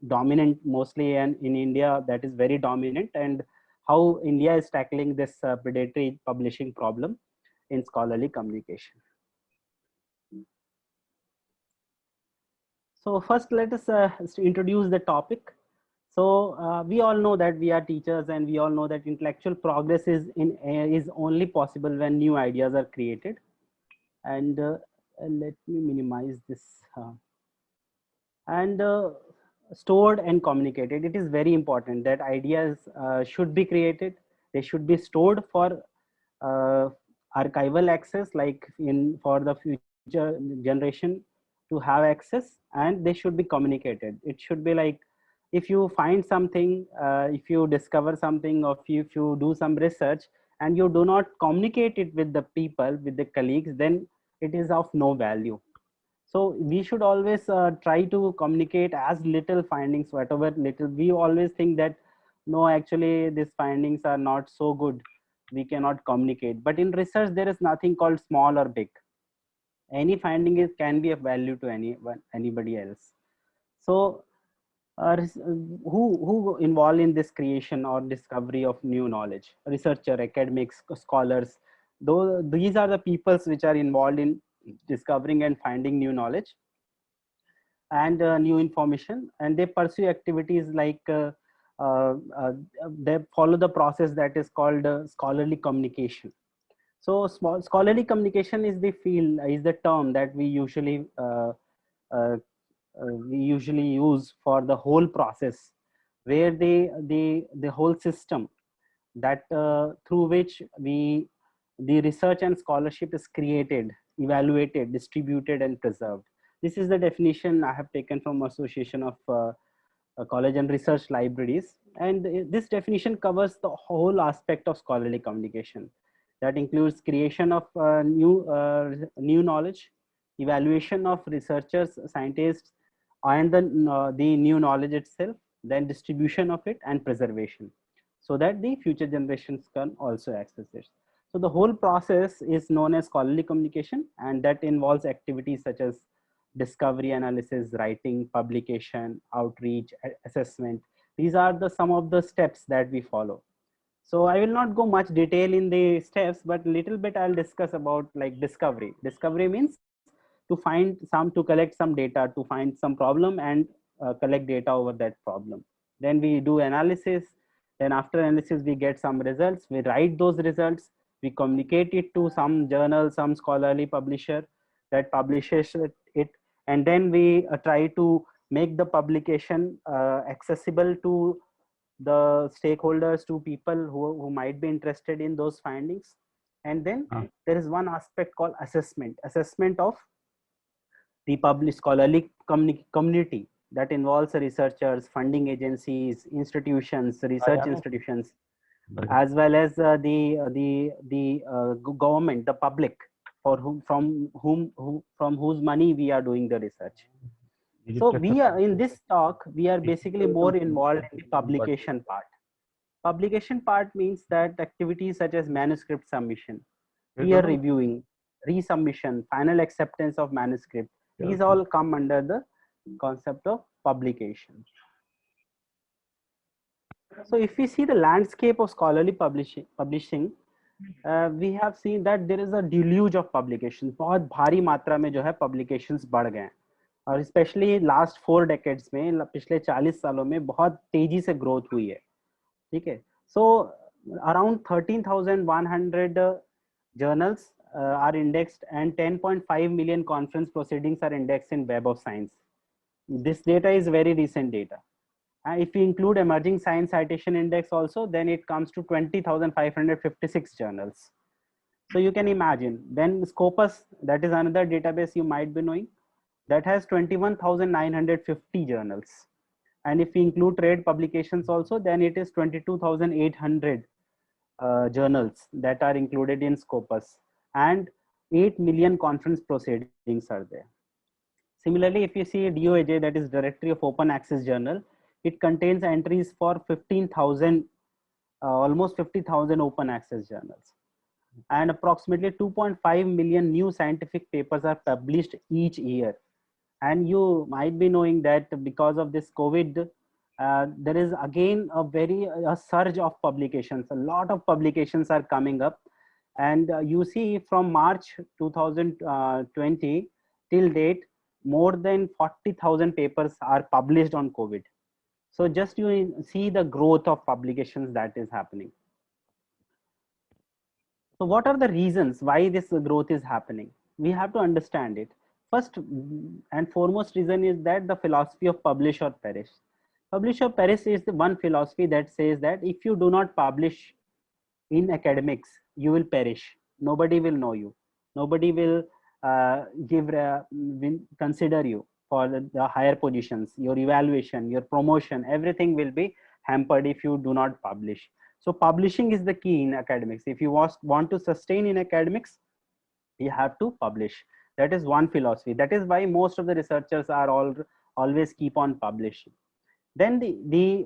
dominant mostly, and in India that is very dominant, and how India is tackling this predatory publishing problem in scholarly communication. So first, let us introduce the topic. So we all know that we are teachers, and we all know that intellectual progress is only possible when new ideas are created. And let me minimize this. And stored and communicated. It is very important that ideas should be created. They should be stored for uh, archival access, like in for the future generation to have access, and they should be communicated. It should be like, if you find something, if you discover something, or if you do some research and you do not communicate it with the people, with the colleagues, then it is of no value. So we should always try to communicate as little findings, whatever little. We always think that no, actually these findings are not so good, we cannot communicate. But in research there is nothing called small or big. Any finding can be of value to anybody else. So who involved in this creation or discovery of new knowledge? Researcher, academics, scholars. Those, these are the peoples which are involved in discovering and finding new knowledge and new information, and they pursue activities like uh, uh, they follow the process that is called scholarly communication. So scholarly communication is the field, is the term that uh, we usually use for the whole process, where the whole system that through which the research and scholarship is created, evaluated, distributed, and preserved. This is the definition I have taken from Association of College and Research Libraries, and this definition covers the whole aspect of scholarly communication. That includes creation of new knowledge, evaluation of researchers, scientists, and the new knowledge itself, then distribution of it and preservation, so that the future generations can also access it. So the whole process is known as scholarly communication, and that involves activities such as discovery, analysis, writing, publication, outreach, assessment. These are the some of the steps that we follow. So I will not go much detail in the steps, but little bit I'll discuss about like discovery. Discovery means to collect some data, to find some problem and collect data over that problem. Then we do analysis. Then after analysis, we get some results. We write those results. We communicate it to some journal, some scholarly publisher that publishes it, and then we try to make the publication accessible to the stakeholders, to people who might be interested in those findings. And then there is one aspect called assessment of the published scholarly community, that involves researchers, funding agencies, institutions, research institutions, as well as the government, the public, for whom from whose money we are doing the research. So we are in this talk, we are basically more involved in the publication part. Publication part means that activities such as manuscript submission, peer reviewing, resubmission, final acceptance of manuscript, these all come under the concept of publication. So if we see the landscape of scholarly publishing, we have seen that there is a deluge of publications. बहुत भारी मात्रा में जो है publications बढ़ गए हैं, और स्पेशली लास्ट 4 decades में, पिछले 40 सालों में बहुत तेजी से ग्रोथ हुई है. ठीक है. So around 13,100 journals are indexed, and 10.5 million conference proceedings are indexed in Web of Science. This data is very recent data. If we include emerging science citation index also, then it comes to 20,556 journals. So you can imagine. Then Scopus, that is another database you might be knowing, that has 21,950 journals. And if we include trade publications also, then it is 22,800 journals that are included in Scopus, and 8 million conference proceedings are there. Similarly, if you see DOAJ, that is Directory of Open Access Journal, it contains entries for 15,000, almost 50,000 open access journals. And approximately 2.5 million new scientific papers are published each year. And you might be knowing that because of this COVID, there is again a surge of publications. A lot of publications are coming up, and you see from March 2020 till date, more than 40,000 papers are published on COVID. So just you see the growth of publications that is happening. So what are the reasons why this growth is happening? We have to understand it. First and foremost reason is that the philosophy of publish or perish. Publish or perish is the one philosophy that says that if you do not publish in academics, you will perish. Nobody will know you. Nobody will will consider you for the higher positions. Your evaluation, your promotion, everything will be hampered if you do not publish. So publishing is the key in academics. If you want to sustain in academics, you have to publish. That is one philosophy. That is why most of the researchers are always keep on publishing. Then the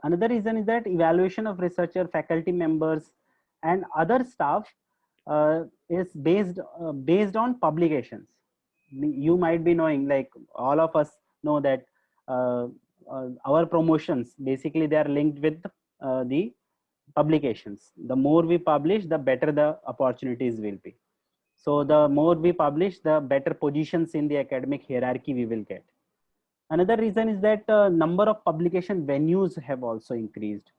another reason is that evaluation of researcher, faculty members, and other staff is based on publications. You might be knowing, like all of us know that our promotions basically they are linked with the publications. The more we publish, the better the opportunities will be. So the more we publish, the better positions in the academic hierarchy we will get. Another reason is that number of publication venues have also increased.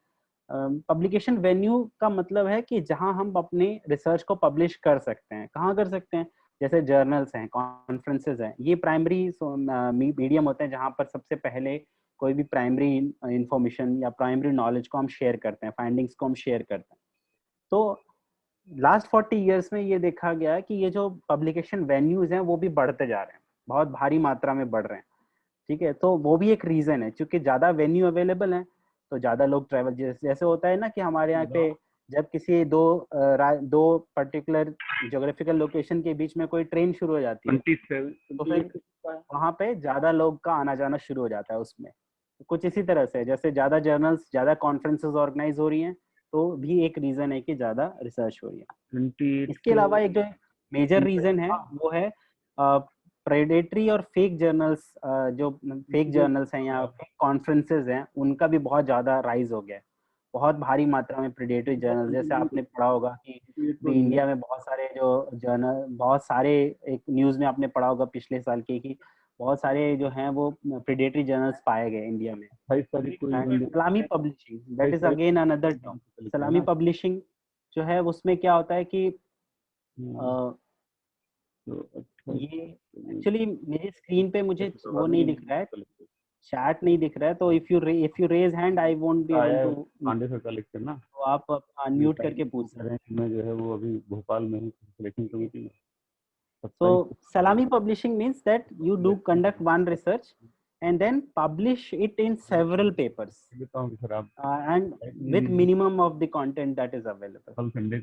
Publication venue का मतलब है कि जहां हम अपने research को publish कर सकते हैं. कहाँ कर सकते हैं? जैसे जर्नल्स हैं, कॉन्फ्रेंसेज हैं, ये प्राइमरी मीडियम होते हैं जहां पर सबसे पहले कोई भी प्राइमरी इंफॉर्मेशन या प्राइमरी नॉलेज को हम शेयर करते हैं, फाइंडिंग्स को हम शेयर करते हैं. तो लास्ट 40 ईयर्स में ये देखा गया कि ये जो पब्लिकेशन वेन्यूज हैं वो भी बढ़ते जा रहे हैं, बहुत भारी मात्रा में बढ़ रहे हैं. ठीक है, तो वो भी एक रीजन है, क्योंकि ज्यादा वेन्यू अवेलेबल है तो ज्यादा लोग ट्रैवल, जैसे होता है ना कि हमारे यहाँ पे जब किसी दो पर्टिकुलर ज्योग्राफिकल लोकेशन के बीच में कोई ट्रेन शुरू हो जाती है तो फिर वहाँ पे ज्यादा लोग का आना जाना शुरू हो जाता है. उसमें कुछ इसी तरह से जैसे ज्यादा जर्नल्स, ज्यादा कॉन्फ्रेंसेस ऑर्गेनाइज हो रही हैं तो भी एक रीजन है कि ज्यादा रिसर्च हो रही है. इसके अलावा एक जो मेजर रीजन है वो है प्रेडेटरी और फेक जर्नल्स. जो फेक जर्नल्स हैं या फेक कॉन्फ्रेंसेज हैं उनका भी बहुत ज्यादा राइज हो गया है. बहुत भारी मात्रा में प्रेडेटरी जर्नल, जैसे आपने पढ़ा होगा कि इंडिया में बहुत सारे जो जर्नल, बहुत सारे एक न्यूज में आपने पढ़ा होगा पिछले साल के कि बहुत सारे जो हैं वो प्रेडेटरी जर्नल्स पाए गए इंडिया में. सलामी publishing, that is again another term. सलामी पब्लिशिंग जो है उसमें क्या होता है कि ये एक्चुअली मेरी स्क्रीन पे मुझे वो नहीं दिख रहा है, चैट नहीं दिख रहा है, तो if you raise hand I won't be able to. Pandey sir का लेक्चर ना, तो आप अनम्यूट करके पूछ सकते हैं. मैं जो है वो अभी भोपाल में हूं सिलेक्शन कमेटी में. So salami publishing means that you do conduct one research and then publish it in several papers and with minimum of the content that is available.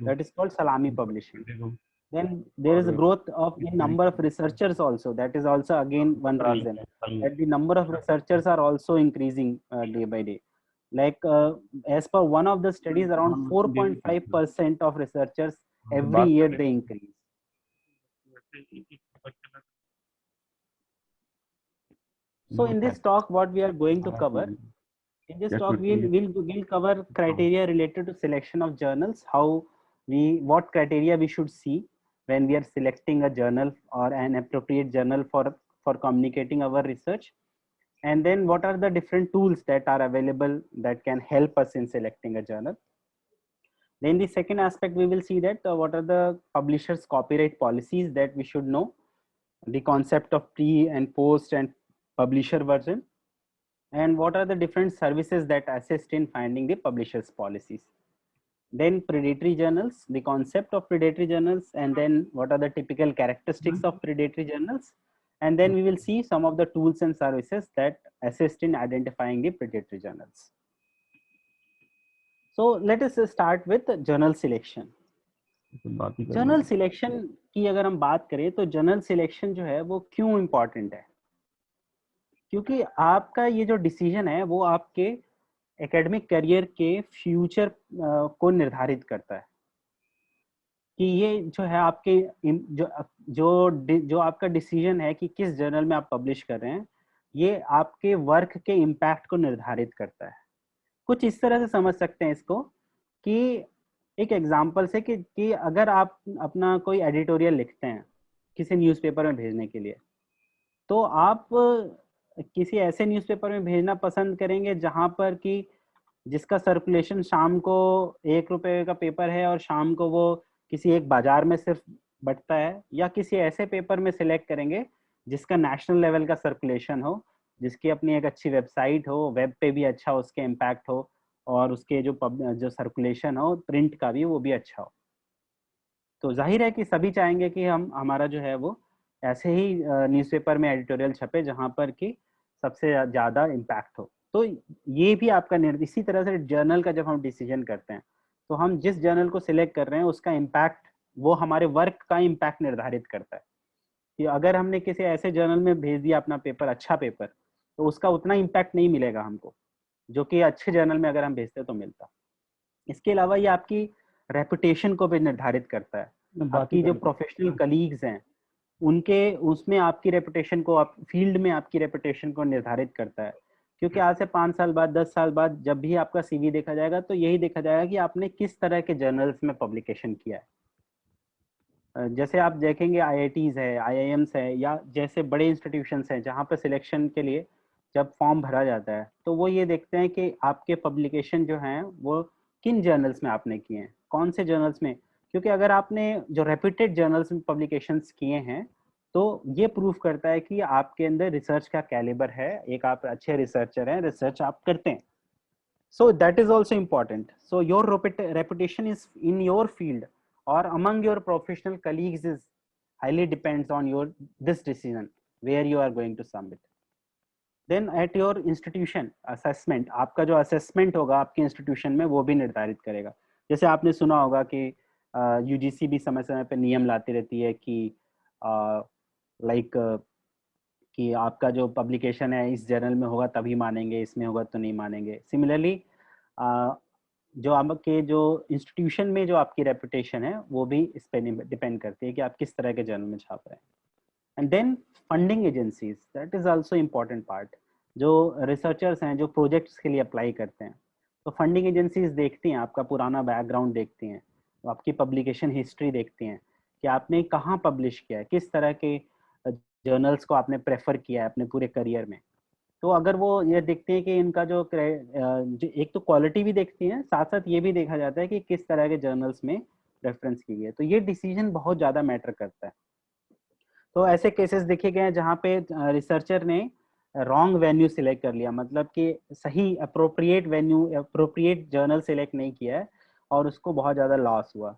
That is called salami publishing. Then there is a growth of in number of researchers also. That is also again one reason that the number of researchers are also increasing day by day. Like as per one of the studies, around 4.5% of researchers every year they increase. So in this talk, what we are going to cover, in this talk we'll cover criteria related to selection of journals, what criteria we should see when we are selecting a journal or an appropriate journal for communicating our research, and then what are the different tools that are available that can help us in selecting a journal. Then the second aspect we will see that what are the publishers' copyright policies that we should know, the concept of pre and post and publisher version, and what are the different services that assist in finding the publishers' policies. Then predatory journals, the concept of predatory journals, and then what are the typical characteristics of predatory journals, and then we will see some of the tools and services that assist in identifying the predatory journals. So let us start with journal selection. Journal selection की अगर हम बात करें तो journal selection जो है वो क्यों इम्पोर्टेंट है? क्योंकि आपका ये जो डिसीजन है वो आपके एकेडमिक करियर के फ्यूचर को निर्धारित करता है. कि ये जो है आपके जो जो आपका डिसीजन है कि किस जर्नल में आप पब्लिश कर रहे हैं, ये आपके वर्क के इम्पैक्ट को निर्धारित करता है। कुछ इस तरह से समझ सकते हैं इसको कि एक एग्जाम्पल से कि अगर आप अपना कोई एडिटोरियल लिखते हैं किसी न्यूज़पेपर में भेजने के लिए, तो आप किसी ऐसे न्यूज़पेपर में भेजना पसंद करेंगे जहां पर कि जिसका सर्कुलेशन शाम को 1 रुपए का पेपर है और शाम को वो किसी एक बाजार में सिर्फ बंटता है, या किसी ऐसे पेपर में सिलेक्ट करेंगे जिसका नेशनल लेवल का सर्कुलेशन हो, जिसकी अपनी एक अच्छी वेबसाइट हो, वेब पे भी अच्छा उसके इम्पैक्ट हो, और उसके जो सर्कुलेशन हो प्रिंट का भी वो भी अच्छा हो। तो जाहिर है कि सभी चाहेंगे कि हम हमारा जो है वो ऐसे ही न्यूज़पेपर में एडिटोरियल छपे जहां पर कि सबसे ज़्यादा इम्पैक्ट हो। तो ये भी आपका इसी तरह से जर्नल का जब हम डिसीजन करते हैं, तो हम जिस जर्नल को सिलेक्ट कर रहे हैं उसका इम्पैक्ट, वो हमारे वर्क का इम्पैक्ट निर्धारित करता है। कि अगर हमने किसी ऐसे जर्नल में भेज दिया अपना पेपर, अच्छा पेपर, तो उसका उतना इम्पैक्ट नहीं मिलेगा हमको, जो कि अच्छे जर्नल में अगर हम भेजते तो मिलता। इसके अलावा ये आपकी रेपुटेशन को भी निर्धारित करता है। बात ही आपकी जो कर प्रोफेशनल कलीग्स हैं उनके उसमें आपकी रेपुटेशन को, आप फील्ड में आपकी रेपुटेशन को निर्धारित करता है। क्योंकि आज से 5 साल बाद, 10 साल बाद जब भी आपका सीवी देखा जाएगा तो यही देखा जाएगा कि आपने किस तरह के जर्नल्स में पब्लिकेशन किया है। जैसे आप देखेंगे आईआईटीज है, आईआईएम्स है, या जैसे बड़े इंस्टीट्यूशंस हैं जहाँ पर सिलेक्शन के लिए जब फॉर्म भरा जाता है तो वो ये देखते हैं कि आपके पब्लिकेशन जो हैं वो किन जर्नल्स में आपने किए हैं, कौन से जर्नल्स में। क्योंकि अगर आपने जो रेप्यूटेड जर्नल्स में पब्लिकेशंस किए हैं तो ये प्रूफ करता है कि आपके अंदर रिसर्च का कैलिबर है, एक आप अच्छे रिसर्चर हैं, रिसर्च आप करते हैं। So that is also important. So your reputation is in your field or among your professional colleagues is highly depends on your this decision where you are going to submit. Then at your institution assessment, आपका जो assessment होगा आपके institution में वो भी निर्धारित करेगा। जैसे आपने सुना होगा कि यूजीसी भी समय समय पे नियम लाती रहती है कि लाइक कि आपका जो पब्लिकेशन है इस जर्नल में होगा तभी मानेंगे, इसमें होगा तो नहीं मानेंगे। सिमिलरली जो आपके जो इंस्टीट्यूशन में जो आपकी रेपुटेशन है वो भी इस पे डिपेंड करती है कि आप किस तरह के जर्नल में छाप रहे हैं। And then funding agencies, that is also important part. जो रिसर्चर्स हैं जो प्रोजेक्ट्स के लिए अप्लाई करते हैं, तो फंडिंग एजेंसीज देखती हैं आपका पुराना बैकग्राउंड, देखती हैं तो आपकी पब्लिकेशन हिस्ट्री देखती हैं कि आपने कहाँ पब्लिश किया है, किस तरह के जर्नल्स को आपने प्रेफर किया है अपने पूरे करियर में। तो अगर वो ये देखते हैं कि इनका एक तो क्वालिटी भी देखती है, साथ साथ ये भी देखा जाता है कि किस तरह के जर्नल्स में रेफरेंस की गई है, तो ये डिसीजन बहुत ज़्यादा मैटर करता है। तो ऐसे केसेस देखे गए हैं जहाँ पे रिसर्चर ने रॉन्ग वेन्यू सिलेक्ट कर लिया, मतलब कि सही appropriate venue, appropriate journal select नहीं किया है और उसको बहुत ज़्यादा लॉस हुआ।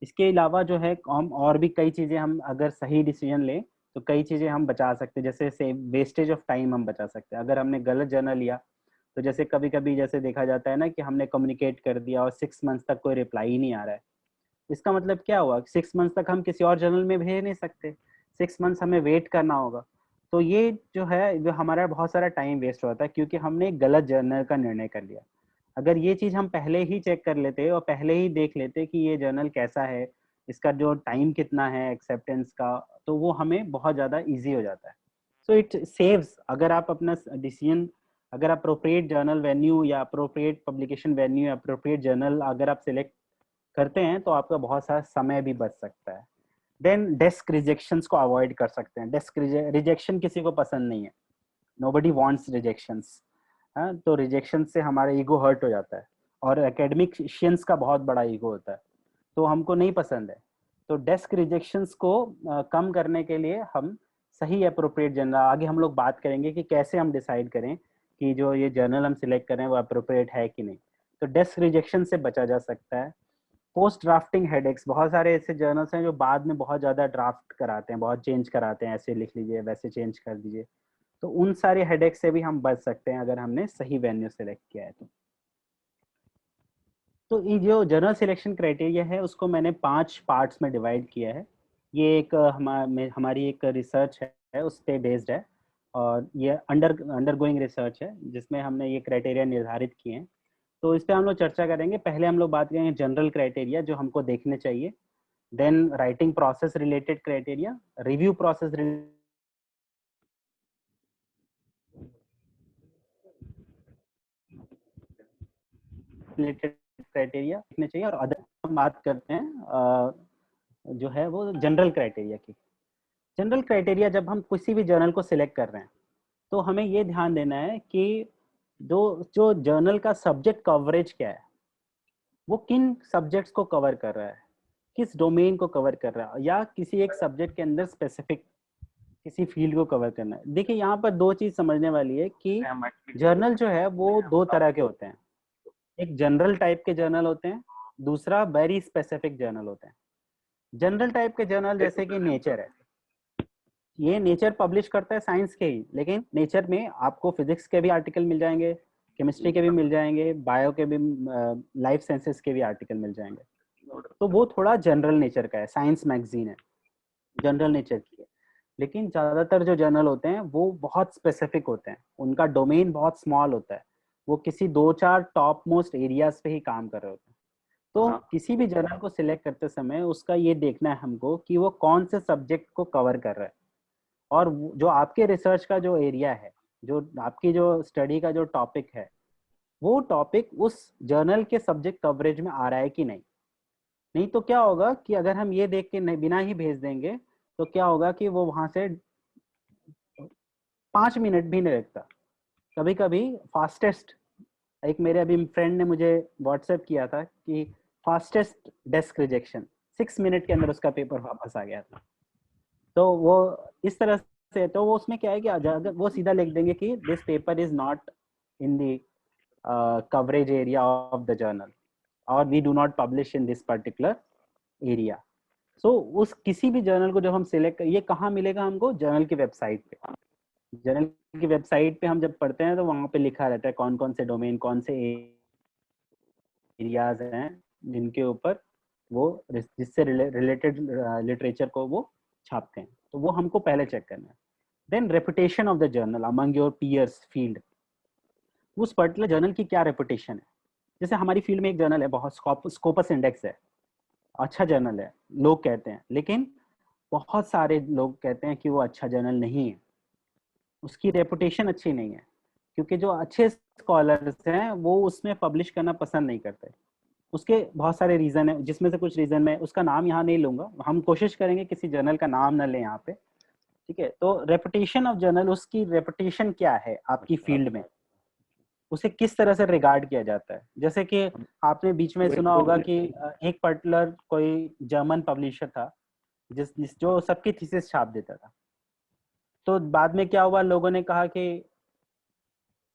इसके अलावा जो है हम और भी कई चीज़ें, हम अगर सही डिसीजन लें तो कई चीज़ें हम बचा सकते हैं। जैसे से वेस्टेज ऑफ टाइम हम बचा सकते हैं अगर हमने गलत जर्नल लिया। तो जैसे कभी कभी जैसे देखा जाता है ना कि हमने कम्युनिकेट कर दिया और 6 मंथ्स तक कोई रिप्लाई ही नहीं आ रहा है। इसका मतलब क्या हुआ, 6 मंथ्स तक हम किसी और जर्नल में भेज नहीं सकते, 6 मंथ्स हमें वेट करना होगा। तो ये जो है जो हमारा बहुत सारा टाइम वेस्ट होता है क्योंकि हमने एक गलत जर्नल का निर्णय कर लिया। अगर ये चीज़ हम पहले ही चेक कर लेते और पहले ही देख लेते कि ये जर्नल कैसा है, इसका जो टाइम कितना है एक्सेप्टेंस का, तो वो हमें बहुत ज़्यादा इजी हो जाता है। सो इट सेव्स, अगर आप अपना डिसीजन, अगर अप्रोप्रिएट जर्नल वेन्यू या अप्रोप्रिएट पब्लिकेशन वेन्यू या अप्रोप्रिएट जर्नल अगर आप सिलेक्ट करते हैं तो आपका बहुत सारा समय भी बच सकता है। देन डेस्क रिजेक्शंस को अवॉइड कर सकते हैं। डेस्क रिजेक्शन किसी को पसंद नहीं है, नोबडी वांट्स रिजेक्शंस। हाँ, तो रिजेक्शन से हमारा ईगो हर्ट हो जाता है और एकेडमिशियंस का बहुत बड़ा ईगो होता है, तो हमको नहीं पसंद है। तो डेस्क रिजेक्शंस को कम करने के लिए हम सही अप्रोप्रिएट जर्नल, आगे हम लोग बात करेंगे कि कैसे हम डिसाइड करें कि जो ये जर्नल हम सिलेक्ट करें वो अप्रोप्रिएट है कि नहीं। तो डेस्क रिजेक्शन से बचा जा सकता है। पोस्ट ड्राफ्टिंग हेडेक्स, बहुत सारे ऐसे जर्नल्स हैं जो बाद में बहुत ज़्यादा ड्राफ्ट कराते हैं, बहुत चेंज कराते हैं, ऐसे लिख लीजिए वैसे चेंज कर दीजिए। तो उन सारे हेडेक से भी हम बच सकते हैं अगर हमने सही वेन्यू सेलेक्ट किया है तो ये जो जनरल सिलेक्शन क्राइटेरिया है उसको मैंने 5 पार्ट्स में डिवाइड किया है। ये एक हमारी एक रिसर्च है उस पर बेस्ड है, और ये अंडरगोइंग रिसर्च है जिसमें हमने ये क्राइटेरिया निर्धारित किए हैं। तो इस पर हम लोग चर्चा करेंगे। पहले हम लोग बात करेंगे जनरल क्राइटेरिया जो हमको देखने चाहिए। then writing process related criteria, review process related criteria लिखने चाहिए। और अदर हम बात करते हैं जो है वो जनरल क्राइटेरिया की। जनरल क्राइटेरिया जब हम किसी भी जर्नल को सिलेक्ट कर रहे हैं तो हमें ये ध्यान देना है कि जो जर्नल का सब्जेक्ट कवरेज क्या है, वो किन सब्जेक्ट्स को कवर कर रहा है, किस डोमेन को कवर कर रहा है, या किसी एक सब्जेक्ट के अंदर स्पेसिफिक किसी फील्ड को कवर करना है। देखिए यहाँ पर दो चीज समझने वाली है कि जर्नल जो है वो दो तरह के होते हैं। एक जनरल टाइप के जर्नल होते हैं, दूसरा वेरी स्पेसिफिक जर्नल होते हैं। जनरल टाइप के जर्नल जैसे कि नेचर है, ये नेचर पब्लिश करता है साइंस के ही, लेकिन नेचर में आपको फिजिक्स के भी आर्टिकल मिल जाएंगे, केमिस्ट्री के भी मिल जाएंगे, बायो के भी, लाइफ साइंसेस के भी आर्टिकल मिल जाएंगे। तो वो थोड़ा जनरल नेचर का है, साइंस मैगजीन है, जनरल नेचर की है। लेकिन ज्यादातर जो जर्नल होते हैं वो बहुत स्पेसिफिक होते हैं, उनका डोमेन बहुत स्मॉल होता है, वो किसी 2-4 टॉप मोस्ट एरियाज पे ही काम कर रहे होते हैं। तो किसी भी जर्नल को सिलेक्ट करते समय उसका ये देखना है हमको कि वो कौन से सब्जेक्ट को कवर कर रहा है, और जो आपके रिसर्च का जो एरिया है, जो आपकी जो स्टडी का जो टॉपिक है, वो टॉपिक उस जर्नल के सब्जेक्ट कवरेज में आ रहा है कि नहीं। नहीं तो क्या होगा कि अगर हम ये देख के नहीं, बिना ही भेज देंगे, तो क्या होगा कि वो वहां से 5 मिनट भी नहीं लगता। कभी कभी फास्टेस्ट, एक मेरे अभी फ्रेंड ने मुझे व्हाट्सएप किया था कि फास्टेस्ट डेस्क रिजेक्शन 6 मिनट के अंदर उसका पेपर वापस आ गया था। तो वो इस तरह से, तो वो उसमें क्या है कि अगर वो सीधा लिख देंगे कि this paper is not in the coverage area of the journal, और we do not publish in this particular area. So उस किसी भी जर्नल को जब हम सिलेक्ट, ये कहाँ मिलेगा हमको, जर्नल की वेबसाइट पे। जर्नल की वेबसाइट पे हम जब पढ़ते हैं तो वहां पे लिखा रहता है कौन कौन से डोमेन, कौन से एरियाज हैं जिनके ऊपर वो जिससे रिलेटेड लिटरेचर को वो छापते हैं। तो वो हमको पहले चेक करना है। Then reputation of the journal among your peers field, उस पर्टिकुलर जर्नल की क्या रेपुटेशन है। जैसे हमारी फील्ड में एक जर्नल है, बहुत स्कोपस इंडेक्स है, अच्छा जर्नल है लोग कहते हैं, लेकिन बहुत सारे लोग कहते हैं कि वो अच्छा जर्नल नहीं है, उसकी रेपुटेशन अच्छी नहीं है, क्योंकि जो अच्छे स्कॉलर्स हैं वो उसमें पब्लिश करना पसंद नहीं करते। उसके बहुत सारे रीजन है, जिसमें से कुछ रीजन में उसका नाम यहाँ नहीं लूंगा, हम कोशिश करेंगे किसी जर्नल का नाम ना लें यहाँ पे, ठीक है। तो रेपुटेशन ऑफ जर्नल, उसकी रेपुटेशन क्या है आपकी फील्ड में, उसे किस तरह से रिगार्ड किया जाता है। जैसे कि आपने बीच में सुना होगा कि एक पर्टिकुलर कोई जर्मन पब्लिशर था जिस जो सबकी थीसिस छाप देता था। तो बाद में क्या हुआ, लोगों ने कहा कि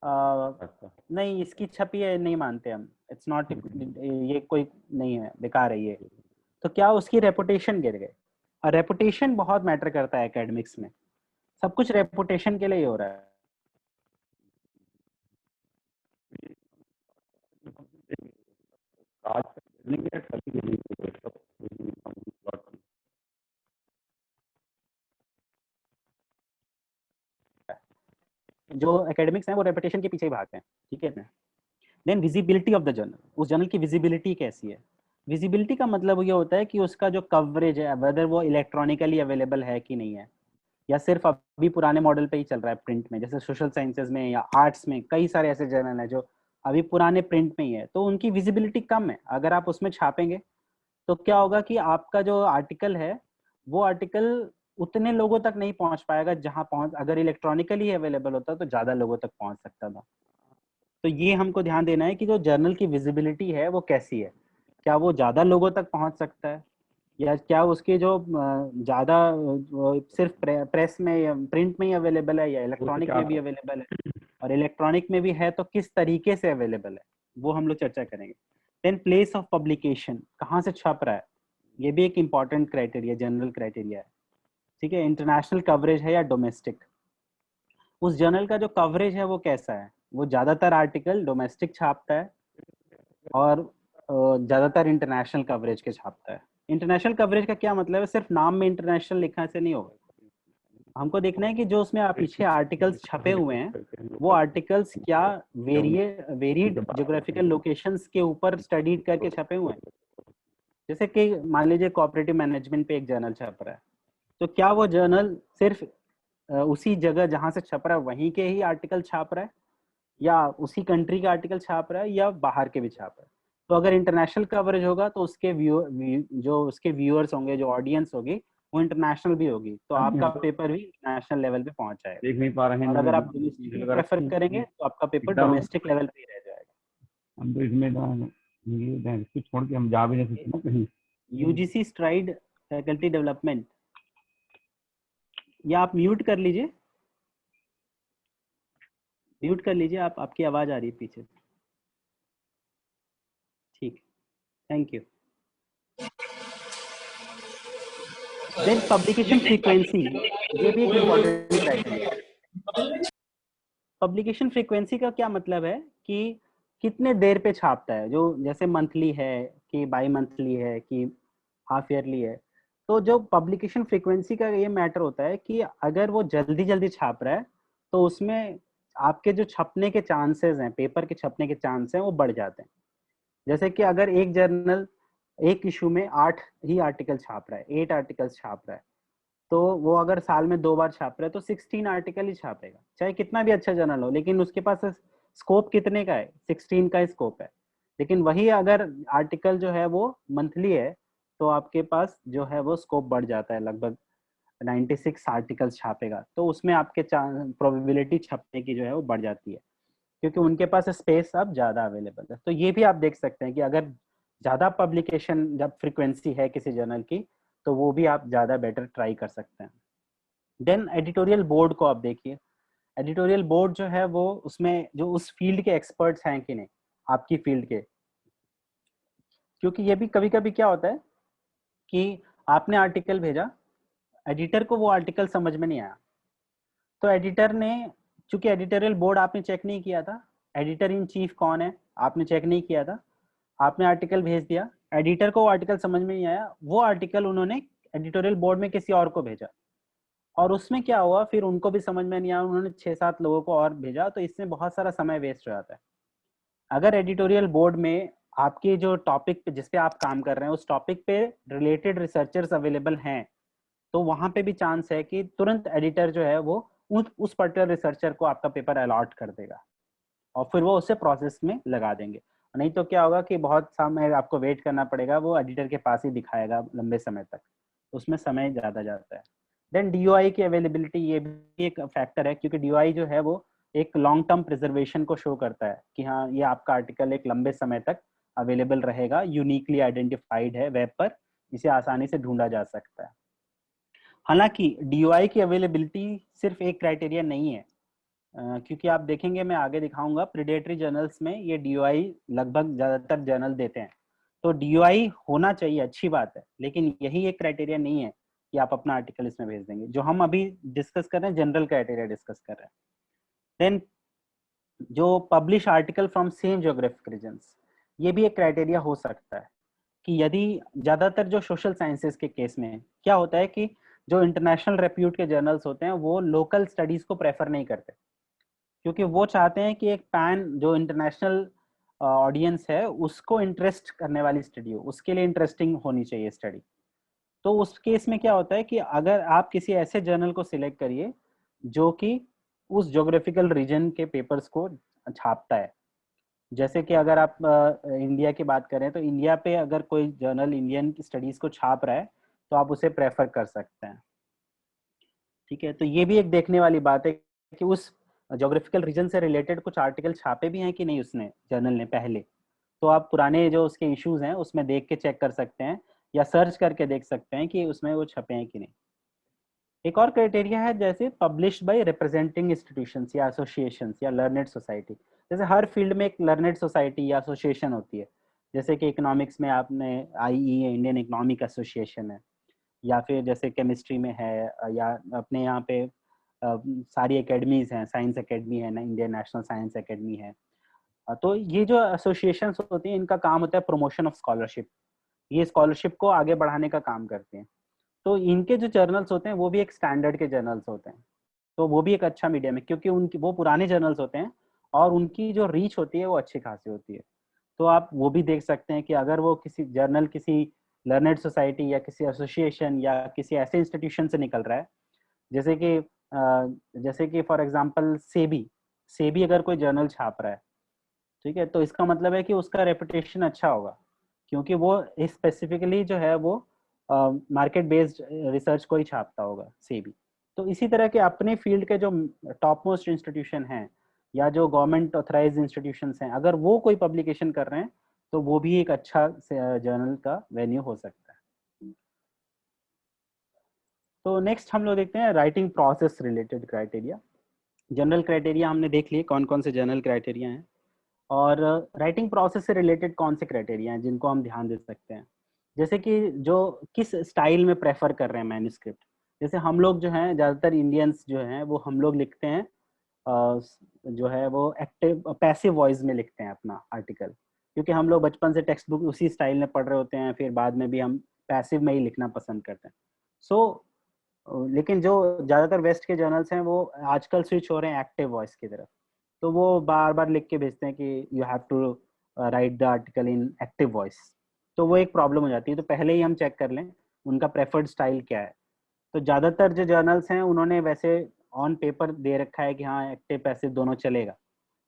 नहीं इसकी छपी है, नहीं मानते हम, इट्स नॉट, ये कोई नहीं है, बेकार है ये। तो क्या उसकी रेपुटेशन गिर गई। और रेपुटेशन बहुत मैटर करता है एकेडमिक्स में, सब कुछ रेपुटेशन के लिए ही हो रहा है। जो एकेडमिक्स है वो रेपुटेशन के पीछे ही भागते हैं, ठीक है ना। Then visibility of the journal, उस जर्नल की विजिबिलिटी कैसी है। विजिबिलिटी का मतलब ये होता है कि उसका जो कवरेज है, वेदर वो इलेक्ट्रॉनिकली अवेलेबल है कि नहीं है, या सिर्फ अभी पुराने मॉडल पे ही चल रहा है प्रिंट में। जैसे सोशल साइंसेज में या आर्ट्स में कई सारे ऐसे जर्नल हैं जो अभी पुराने प्रिंट में ही है, तो उनकी विजिबिलिटी कम है। अगर आप उसमें छापेंगे तो क्या होगा कि आपका जो आर्टिकल है वो आर्टिकल उतने लोगों तक नहीं पहुंच पाएगा जहां पहुंच, अगर इलेक्ट्रॉनिकली अवेलेबल होता तो ज्यादा लोगों तक पहुंच सकता था। तो ये हमको ध्यान देना है कि जो जर्नल की विजिबिलिटी है वो कैसी है, क्या वो ज्यादा लोगों तक पहुंच सकता है, या क्या उसके जो ज्यादा सिर्फ प्रेस में या प्रिंट में ही अवेलेबल है, या इलेक्ट्रॉनिक में भी अवेलेबल है, और इलेक्ट्रॉनिक में भी है तो किस तरीके से अवेलेबल है, वो हम लोग चर्चा करेंगे। देन प्लेस ऑफ पब्लिकेशन, कहाँ से छप रहा है, ये भी एक इम्पॉर्टेंट क्राइटेरिया, जनरल क्राइटेरिया है, ठीक है। इंटरनेशनल कवरेज है या डोमेस्टिक, उस जर्नल का जो कवरेज है वो कैसा है, वो ज्यादातर आर्टिकल डोमेस्टिक छापता है और ज्यादातर इंटरनेशनल कवरेज के छापता है। इंटरनेशनल कवरेज का क्या मतलब है, सिर्फ नाम में इंटरनेशनल लिखा से नहीं होगा, हमको देखना है कि जो उसमें पीछे आर्टिकल्स छपे हुए हैं वो आर्टिकल्स क्या वेरिड ज्योग्राफिकल लोकेशंस के ऊपर स्टडी करके छपे हुए हैं, जैसे कि मान लीजिए कोऑपरेटिव मैनेजमेंट पे एक जर्नल छप रहा है, तो क्या वो जर्नल सिर्फ उसी जगह जहां से छप रहा है वहीं के ही आर्टिकल छाप रहा है, या उसी कंट्री का आर्टिकल छाप रहा है, या बाहर के भी छाप रहा है? तो अगर इंटरनेशनल कवरेज होगा तो उसके जो उसके व्यूअर्स होंगे, जो ऑडियंस होगी, वो इंटरनेशनल भी होगी, तो आपका पेपर भी इंटरनेशनल लेवल पे पहुंच जाएगा। देख नहीं पा रहे हैं और जो अगर आप डोमेस्टिक में प्रेफर करेंगे तो आपका पेपर डोमेस्टिक लेवल पे ही रह जाएगा। हम तो इसमें इसको छोड़ के हम जा भी नहीं सकते ना कहीं। यूजीसी स्ट्राइड फैकल्टी डेवलपमेंट, या आप म्यूट कर लीजिए, म्यूट कर लीजिए आप, आपकी आवाज आ रही है पीछे। ठीक, thank you. Then publication frequency, ये भी एक इम्पोर्टेंट क्राइटेरिया है। पब्लिकेशन फ्रीक्वेंसी का क्या मतलब है कि कितने देर पे छापता है, जो जैसे मंथली है कि बाई मंथली है कि हाफ ईयरली है। तो जो पब्लिकेशन फ्रीक्वेंसी का ये मैटर होता है कि अगर वो जल्दी जल्दी छाप रहा है तो उसमें आपके जो छपने के चांसेस हैं, पेपर के छपने के चांस हैं, वो बढ़ जाते हैं। जैसे कि अगर एक जर्नल एक इशू में 8 ही आर्टिकल छाप रहा है, 8 आर्टिकल्स छाप रहा है, तो वो अगर साल में 2 बार छाप रहा है तो 16 आर्टिकल ही छापेगा, चाहे कितना भी अच्छा जर्नल हो, लेकिन उसके पास स्कोप कितने का है? 16 का स्कोप है। लेकिन वही अगर आर्टिकल जो है वो मंथली है तो आपके पास जो है वो स्कोप बढ़ जाता है, लगभग 96 आर्टिकल्स छापेगा, तो उसमें आपके प्रोबेबिलिटी छपने की जो है वो बढ़ जाती है, क्योंकि उनके पास स्पेस अब ज्यादा अवेलेबल है। तो ये भी आप देख सकते हैं कि अगर ज्यादा पब्लिकेशन जब फ्रीक्वेंसी है किसी जर्नल की, तो वो भी आप ज्यादा बेटर ट्राई कर सकते हैं। देन एडिटोरियल बोर्ड को आप देखिए। एडिटोरियल बोर्ड जो है वो उसमें जो उस फील्ड के एक्सपर्ट्स हैं कि नहीं, आपकी फील्ड के, क्योंकि ये भी कभी कभी क्या होता है कि आपने आर्टिकल भेजा, एडिटर को वो आर्टिकल समझ में नहीं आया, तो एडिटर ने, चूंकि एडिटोरियल बोर्ड आपने चेक नहीं किया था, एडिटर इन चीफ कौन है आपने चेक नहीं किया था, आपने आर्टिकल भेज दिया, एडिटर को वो आर्टिकल समझ में नहीं आया, वो आर्टिकल उन्होंने एडिटोरियल बोर्ड में किसी और को भेजा, और उसमें क्या हुआ, फिर उनको भी समझ में नहीं आया, उन्होंने 6-7 लोगों को और भेजा, तो इसमें बहुत सारा समय वेस्ट हो जाता है। अगर एडिटोरियल बोर्ड में आपके जो टॉपिक पे जिस पे आप काम कर रहे हैं उस टॉपिक पे रिलेटेड रिसर्चर्स अवेलेबल हैं, तो वहां पे भी चांस है कि तुरंत एडिटर जो है वो उस पर्टिकुलर रिसर्चर को आपका पेपर अलॉट कर देगा, और फिर वो उसे प्रोसेस में लगा देंगे। नहीं तो क्या होगा कि बहुत समय आपको वेट करना पड़ेगा, वो एडिटर के पास ही दिखाएगा लंबे समय तक, उसमें समय ज्यादा जाता है। देन डीओआई की अवेलेबिलिटी, ये भी एक फैक्टर है, क्योंकि डीओआई जो है वो एक लॉन्ग टर्म प्रिजर्वेशन को शो करता है कि हाँ ये आपका आर्टिकल एक लंबे समय तक अवेलेबल रहेगा, यूनिकली आइडेंटिफाइड है वेब पर, इसे आसानी से ढूंढा जा सकता है। हालांकि डीओआई की अवेलेबिलिटी सिर्फ एक क्राइटेरिया नहीं है, क्योंकि आप देखेंगे, मैं आगे दिखाऊंगा, प्रीडेटरी जर्नल्स में ये डीओआई लगभग ज्यादातर जर्नल देते हैं। तो डीओआई होना चाहिए, अच्छी बात है, लेकिन यही एक क्राइटेरिया नहीं है कि आप अपना आर्टिकल इसमें भेज देंगे। जो हम अभी डिस्कस कर रहे हैं जनरल क्राइटेरिया डिस्कस कर रहे हैं। देन जो publish article from same geographic regions, ये भी एक क्राइटेरिया हो सकता है कि यदि ज्यादातर जो सोशल साइंसेज के केस में क्या होता है कि जो इंटरनेशनल रेप्यूट के जर्नल्स होते हैं वो लोकल स्टडीज को प्रेफर नहीं करते, क्योंकि वो चाहते हैं कि एक पैन जो इंटरनेशनल ऑडियंस है उसको इंटरेस्ट करने वाली स्टडी हो, उसके लिए इंटरेस्टिंग होनी चाहिए स्टडी। तो उस केस में क्या होता है कि अगर आप किसी ऐसे जर्नल को सिलेक्ट करिए जो कि उस ज्योग्राफिकल रीजन के पेपर्स को छापता है, जैसे कि अगर आप इंडिया की बात करें तो इंडिया पे अगर कोई जर्नल इंडियन स्टडीज को छाप रहा है तो आप उसे प्रेफर कर सकते हैं। ठीक है, तो ये भी एक देखने वाली बात है कि उस ज्योग्राफिकल रीजन से रिलेटेड कुछ आर्टिकल छापे भी हैं कि नहीं उसने, जर्नल ने पहले। तो आप पुराने जो उसके इश्यूज हैं उसमें देख के चेक कर सकते हैं, या सर्च करके देख सकते हैं कि उसमें वो छपे हैं कि नहीं। एक और क्राइटेरिया है जैसे पब्लिश्ड बाय रिप्रेजेंटिंग इंस्टीट्यूशंस या एसोसिएशंस या लर्नेड सोसाइटी। जैसे हर फील्ड में एक लर्नेड सोसाइटी या एसोसिएशन होती है, जैसे कि इकोनॉमिक्स में आपने आईई है, इंडियन इकोनॉमिक एसोसिएशन है, या फिर जैसे केमिस्ट्री में है, या अपने यहाँ पे सारी एकेडमीज हैं, साइंस एकेडमी है ना, इंडियन नेशनल साइंस एकेडमी है। तो ये जो एसोसिएशन होती हैं इनका काम होता है प्रमोशन ऑफ स्कॉलरशिप, ये स्कॉलरशिप को आगे बढ़ाने का काम करते हैं। तो इनके जो जर्नल्स होते हैं वो भी एक स्टैंडर्ड के जर्नल्स होते हैं, तो वो भी एक अच्छा मीडियम है, क्योंकि उनकी वो पुराने जर्नल्स होते हैं और उनकी जो रीच होती है वो अच्छी खासी होती है। तो आप वो भी देख सकते हैं कि अगर वो किसी जर्नल किसी लर्नेड सोसाइटी या किसी एसोसिएशन या किसी ऐसे इंस्टीट्यूशन से निकल रहा है, जैसे कि फॉर एग्जांपल सेबी अगर कोई जर्नल छाप रहा है, ठीक है, तो इसका मतलब है कि उसका रेपुटेशन अच्छा होगा, क्योंकि वो स्पेसिफिकली जो है वो मार्केट बेस्ड रिसर्च को ही छापता होगा सेबी। तो इसी तरह के अपने फील्ड के जो टॉप मोस्ट इंस्टीट्यूशन हैं या जो गवर्नमेंट ऑथराइज्ड इंस्टीट्यूशंस हैं, अगर वो कोई पब्लिकेशन कर रहे हैं तो वो भी एक अच्छा जर्नल का वेन्यू हो सकता है। तो नेक्स्ट हम लोग देखते हैं writing process related criteria. General criteria हमने देख लिए कौन कौन से जनरल क्राइटेरिया हैं, और राइटिंग प्रोसेस से रिलेटेड कौन से क्राइटेरिया हैं जिनको हम ध्यान दे सकते हैं। जैसे कि जो किस स्टाइल में प्रेफर कर रहे हैं मैन्युस्क्रिप्ट। जैसे हम लोग जो हैं ज़्यादातर इंडियंस जो हैं वो हम लोग लिखते हैं जो है वो एक्टिव पैसिव वॉइस में लिखते हैं अपना आर्टिकल, क्योंकि हम लोग बचपन से टेक्स्ट बुक उसी स्टाइल में पढ़ रहे होते हैं, फिर बाद में भी हम पैसिव में ही लिखना पसंद करते हैं। सो लेकिन जो ज़्यादातर वेस्ट के जर्नल्स हैं वो आजकल स्विच हो रहे हैं एक्टिव वॉइस की तरफ, तो वो बार बार लिख के भेजते हैं कि you have to write the article in active voice. तो वो एक प्रॉब्लम हो जाती है, तो पहले ही हम चेक कर लें उनका प्रेफर्ड स्टाइल क्या है। तो ज़्यादातर जो जर्नल्स हैं उन्होंने वैसे ऑन पेपर दे रखा है कि हाँ एक्टिव पैसिव दोनों चलेगा,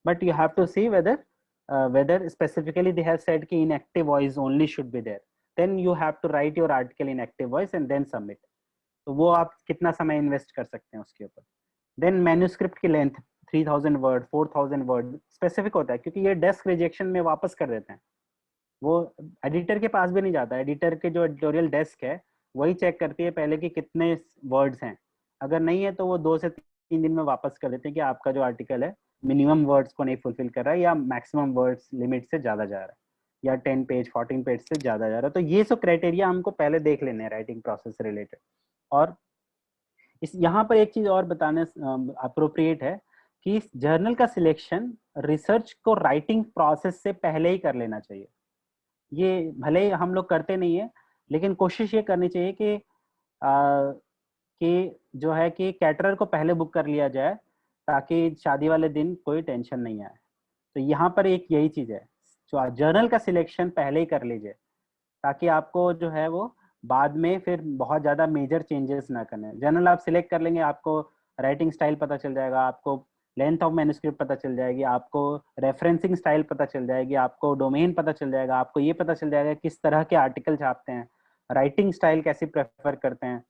but you have to see whether specifically they have said कि in active voice only should be there, then you have to write your article in active voice and then submit. तो वो आप कितना समय invest कर सकते हैं उसके ऊपर। देन मैन्युस्क्रिप्ट की लेंथ 3000 वर्ड 4000 वर्ड स्पेसिफिक होता है, क्योंकि ये डेस्क रिजेक्शन में वापस कर देते हैं, वो एडिटर के पास भी नहीं जाता। एडिटर के जो एडिटोरियल डेस्क है वही चेक करती है पहले कि कितने वर्ड्स हैं, अगर नहीं है तो वो 2 से 3 दिन में वापस कर देते हैं कि आपका जो आर्टिकल है मिनिमम वर्ड्स को नहीं फुलफिल कर रहा है या मैक्सिमम वर्ड्स लिमिट से ज़्यादा जा रहा है या 10 पेज 14 पेज से ज़्यादा जा रहा है। तो ये सब क्राइटेरिया हमको पहले देख लेने हैं राइटिंग प्रोसेस से रिलेटेड। और इस यहाँ पर एक चीज और बताने अप्रोप्रिएट है कि जर्नल का सिलेक्शन रिसर्च को राइटिंग प्रोसेस से पहले ही कर लेना चाहिए। ये भले ही हम लोग करते नहीं है, लेकिन कोशिश ये करनी चाहिए कि जो है कि कैटरर को पहले बुक कर लिया जाए ताकि शादी वाले दिन कोई टेंशन नहीं आए। तो यहाँ पर एक यही चीज है, जो जर्नल का सिलेक्शन पहले ही कर लीजिए ताकि आपको जो है वो बाद में फिर बहुत ज़्यादा मेजर चेंजेस ना करने। जर्नल आप सिलेक्ट कर लेंगे, आपको राइटिंग स्टाइल पता चल जाएगा, आपको लेंथ ऑफ मैन्युस्क्रिप्ट पता चल जाएगी, आपको रेफरेंसिंग स्टाइल पता चल जाएगी, आपको डोमेन पता चल जाएगा, आपको ये पता चल जाएगा किस तरह के आर्टिकल छापते हैं, राइटिंग स्टाइल कैसे प्रेफर करते हैं,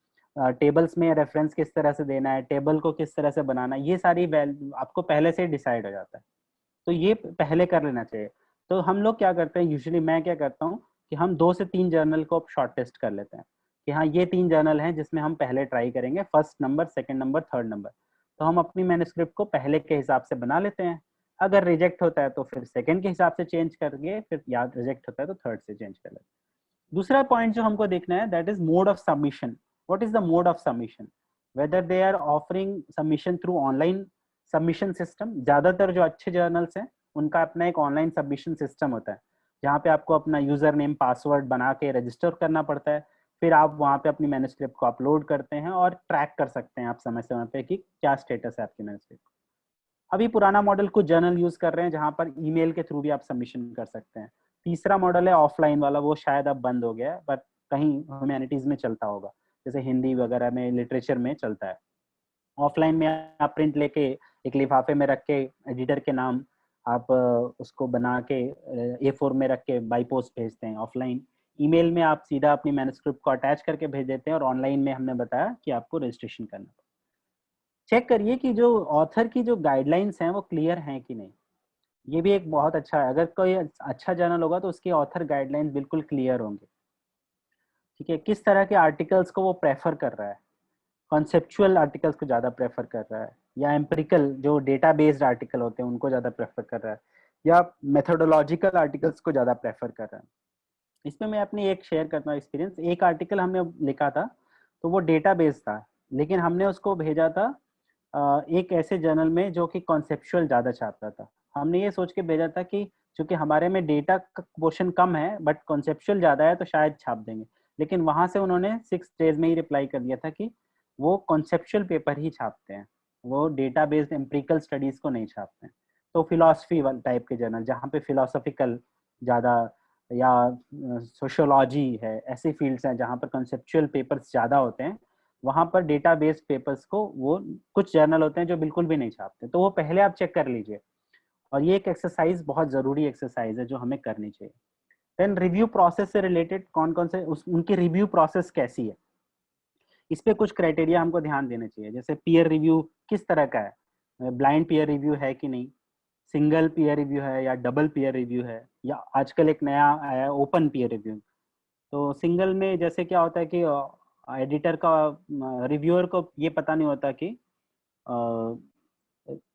टेबल्स में रेफरेंस किस तरह से देना है, टेबल को किस तरह से बनाना, ये सारी वैल्यू आपको पहले से डिसाइड हो जाता है। तो ये पहले कर लेना चाहिए। तो हम लोग क्या करते हैं, यूजुअली मैं क्या करता हूँ कि हम 2 से 3 जर्नल को शॉर्ट टेस्ट कर लेते हैं कि हाँ ये 3 जर्नल हैं जिसमें हम पहले ट्राई करेंगे, first number, second number, third number. तो हम अपनी मैन्युस्क्रिप्ट को पहले के हिसाब से बना लेते हैं। अगर रिजेक्ट होता है तो फिर सेकंड के हिसाब से चेंज करके, फिर याद रिजेक्ट होता है तो थर्ड से चेंज कर लेते हैं। दूसरा पॉइंट जो हमको देखना है that is mode of submission. What is the mode of submission, whether they are offering submission through online submission system. ज्यादातर जो अच्छे जर्नल्स हैं उनका अपना एक ऑनलाइन सबमिशन सिस्टम होता है जहाँ पे आपको अपना यूजर नेम पासवर्ड बना के रजिस्टर करना पड़ता है, फिर आप वहाँ पे अपनी मैन्युस्क्रिप्ट को अपलोड करते हैं और ट्रैक कर सकते हैं आप समय समय पे कि क्या स्टेटस है आपकी मैन्युस्क्रिप्ट। अभी पुराना मॉडल कुछ जर्नल यूज कर रहे हैं जहाँ पर ईमेल के थ्रू भी आप सबमिशन कर सकते हैं। तीसरा मॉडल है ऑफलाइन वाला, वो शायद अब बंद हो गया है, बट कहीं ह्यूमैनिटीज में चलता होगा, जैसे हिंदी वगैरह में, लिटरेचर में चलता है। ऑफलाइन में आप प्रिंट लेके एक लिफाफे में रख के एडिटर के नाम आप उसको बना के A4 में रख के बाई पोस्ट भेजते हैं। ऑफलाइन ईमेल में आप सीधा अपनी मैन्युस्क्रिप्ट को अटैच करके भेज देते हैं, और ऑनलाइन में हमने बताया कि आपको रजिस्ट्रेशन करना है। चेक करिए कि जो ऑथर की जो गाइडलाइंस हैं वो क्लियर हैं कि नहीं। ये भी एक बहुत अच्छा है, अगर कोई अच्छा जर्नल होगा तो उसके ऑथर गाइडलाइंस बिल्कुल क्लियर होंगे। ठीक है, किस तरह के आर्टिकल्स को वो प्रेफर कर रहा है, कॉन्सेप्चुअल आर्टिकल्स को ज़्यादा प्रेफर कर रहा है या एम्पिरिकल जो डेटा बेस्ड आर्टिकल होते हैं उनको ज़्यादा प्रेफर कर रहा है, या मेथोडोलॉजिकल आर्टिकल्स को ज़्यादा प्रेफर कर रहा है। इसमें मैं अपनी एक शेयर करता हूँ एक्सपीरियंस। एक आर्टिकल हमने लिखा था तो वो डेटा बेस्ड था, लेकिन हमने उसको भेजा था एक ऐसे जर्नल में जो कि कॉन्सेप्चुअल ज़्यादा छापता था। हमने ये सोच के भेजा था कि चूंकि हमारे में डेटा का पोर्शन कम है बट कॉन्सेप्चुअल ज़्यादा है तो शायद छाप देंगे, लेकिन वहां से उन्होंने 6 days में ही रिप्लाई कर दिया था कि वो कॉन्सेप्चुअल पेपर ही छापते हैं, वो डेटा बेस्ड एम्पिरिकल स्टडीज को नहीं छापते हैं। तो फिलॉसफी टाइप के जर्नल जहाँ पे फिलोसॉफिकल ज़्यादा या सोशियोलॉजी है, ऐसी फील्ड्स हैं जहाँ पर कंसेप्चुअल पेपर्स ज़्यादा होते हैं, वहाँ पर डेटा बेस्ड पेपर्स को वो कुछ जर्नल होते हैं जो बिल्कुल भी नहीं छापते, तो वो पहले आप चेक कर लीजिए। और ये एक एक्सरसाइज बहुत ज़रूरी एक्सरसाइज है जो हमें करनी चाहिए। देन रिव्यू प्रोसेस से रिलेटेड कौन कौन से उनकी रिव्यू प्रोसेस कैसी है, इस पे कुछ क्राइटेरिया हमको ध्यान देने चाहिए। जैसे पीयर रिव्यू किस तरह का है, ब्लाइंड पीयर रिव्यू है कि नहीं, सिंगल पीयर रिव्यू है या डबल पीयर रिव्यू है, या आजकल एक नया आया है ओपन पीयर रिव्यू। तो सिंगल में जैसे क्या होता है कि एडिटर का, रिव्यूअर को ये पता नहीं होता कि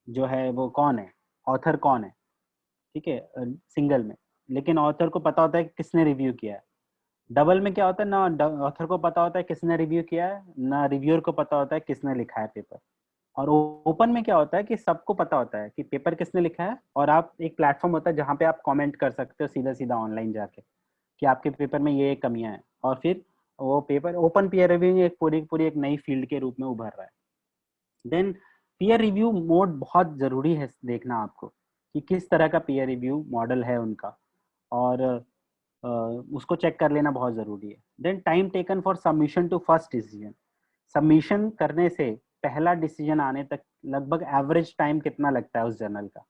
जो है वो कौन है, ऑथर कौन है, ठीक है, सिंगल में। लेकिन ऑथर को पता होता है कि किसने रिव्यू किया है। डबल में क्या होता है, ना ऑथर को पता होता है किसने रिव्यू किया है, ना रिव्यूअर को पता होता है किसने लिखा है पेपर। और ओपन में क्या होता है कि सबको पता होता है कि पेपर किसने लिखा है, और आप एक प्लेटफॉर्म होता है जहाँ पे आप कमेंट कर सकते हो सीधा सीधा ऑनलाइन जाके कि आपके पेपर में ये कमियां हैं। और फिर वो पेपर ओपन पीयर रिव्यू एक पूरी एक नई फील्ड के रूप में उभर रहा है। देन पीयर रिव्यू मोड बहुत जरूरी है देखना आपको कि किस तरह का पीयर रिव्यू मॉडल है उनका, और उसको चेक कर लेना बहुत जरूरी है। Then time taken for submission to first decision, submission करने से पहला डिसीजन आने तक लगभग एवरेज टाइम कितना लगता है उस जर्नल का।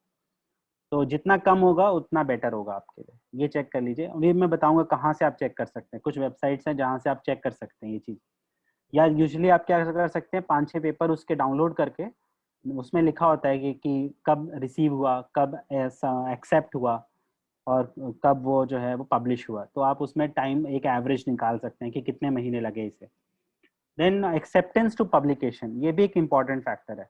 तो जितना कम होगा उतना बेटर होगा आपके लिए, ये चेक कर लीजिए। और ये मैं बताऊंगा कहाँ से आप चेक कर सकते हैं, कुछ वेबसाइट्स हैं जहाँ से आप चेक कर सकते हैं ये चीज़। या यूजुअली आप क्या कर सकते हैं, 5-6 पेपर उसके डाउनलोड करके, उसमें लिखा होता है कि कब रिसीव हुआ, कब एक्सेप्ट हुआ, और कब वो जो है वो पब्लिश हुआ। तो आप उसमें टाइम एक एवरेज निकाल सकते हैं कि कितने महीने लगे इसे। देन एक्सेप्टेंस टू पब्लिकेशन, ये भी एक इम्पॉर्टेंट फैक्टर है।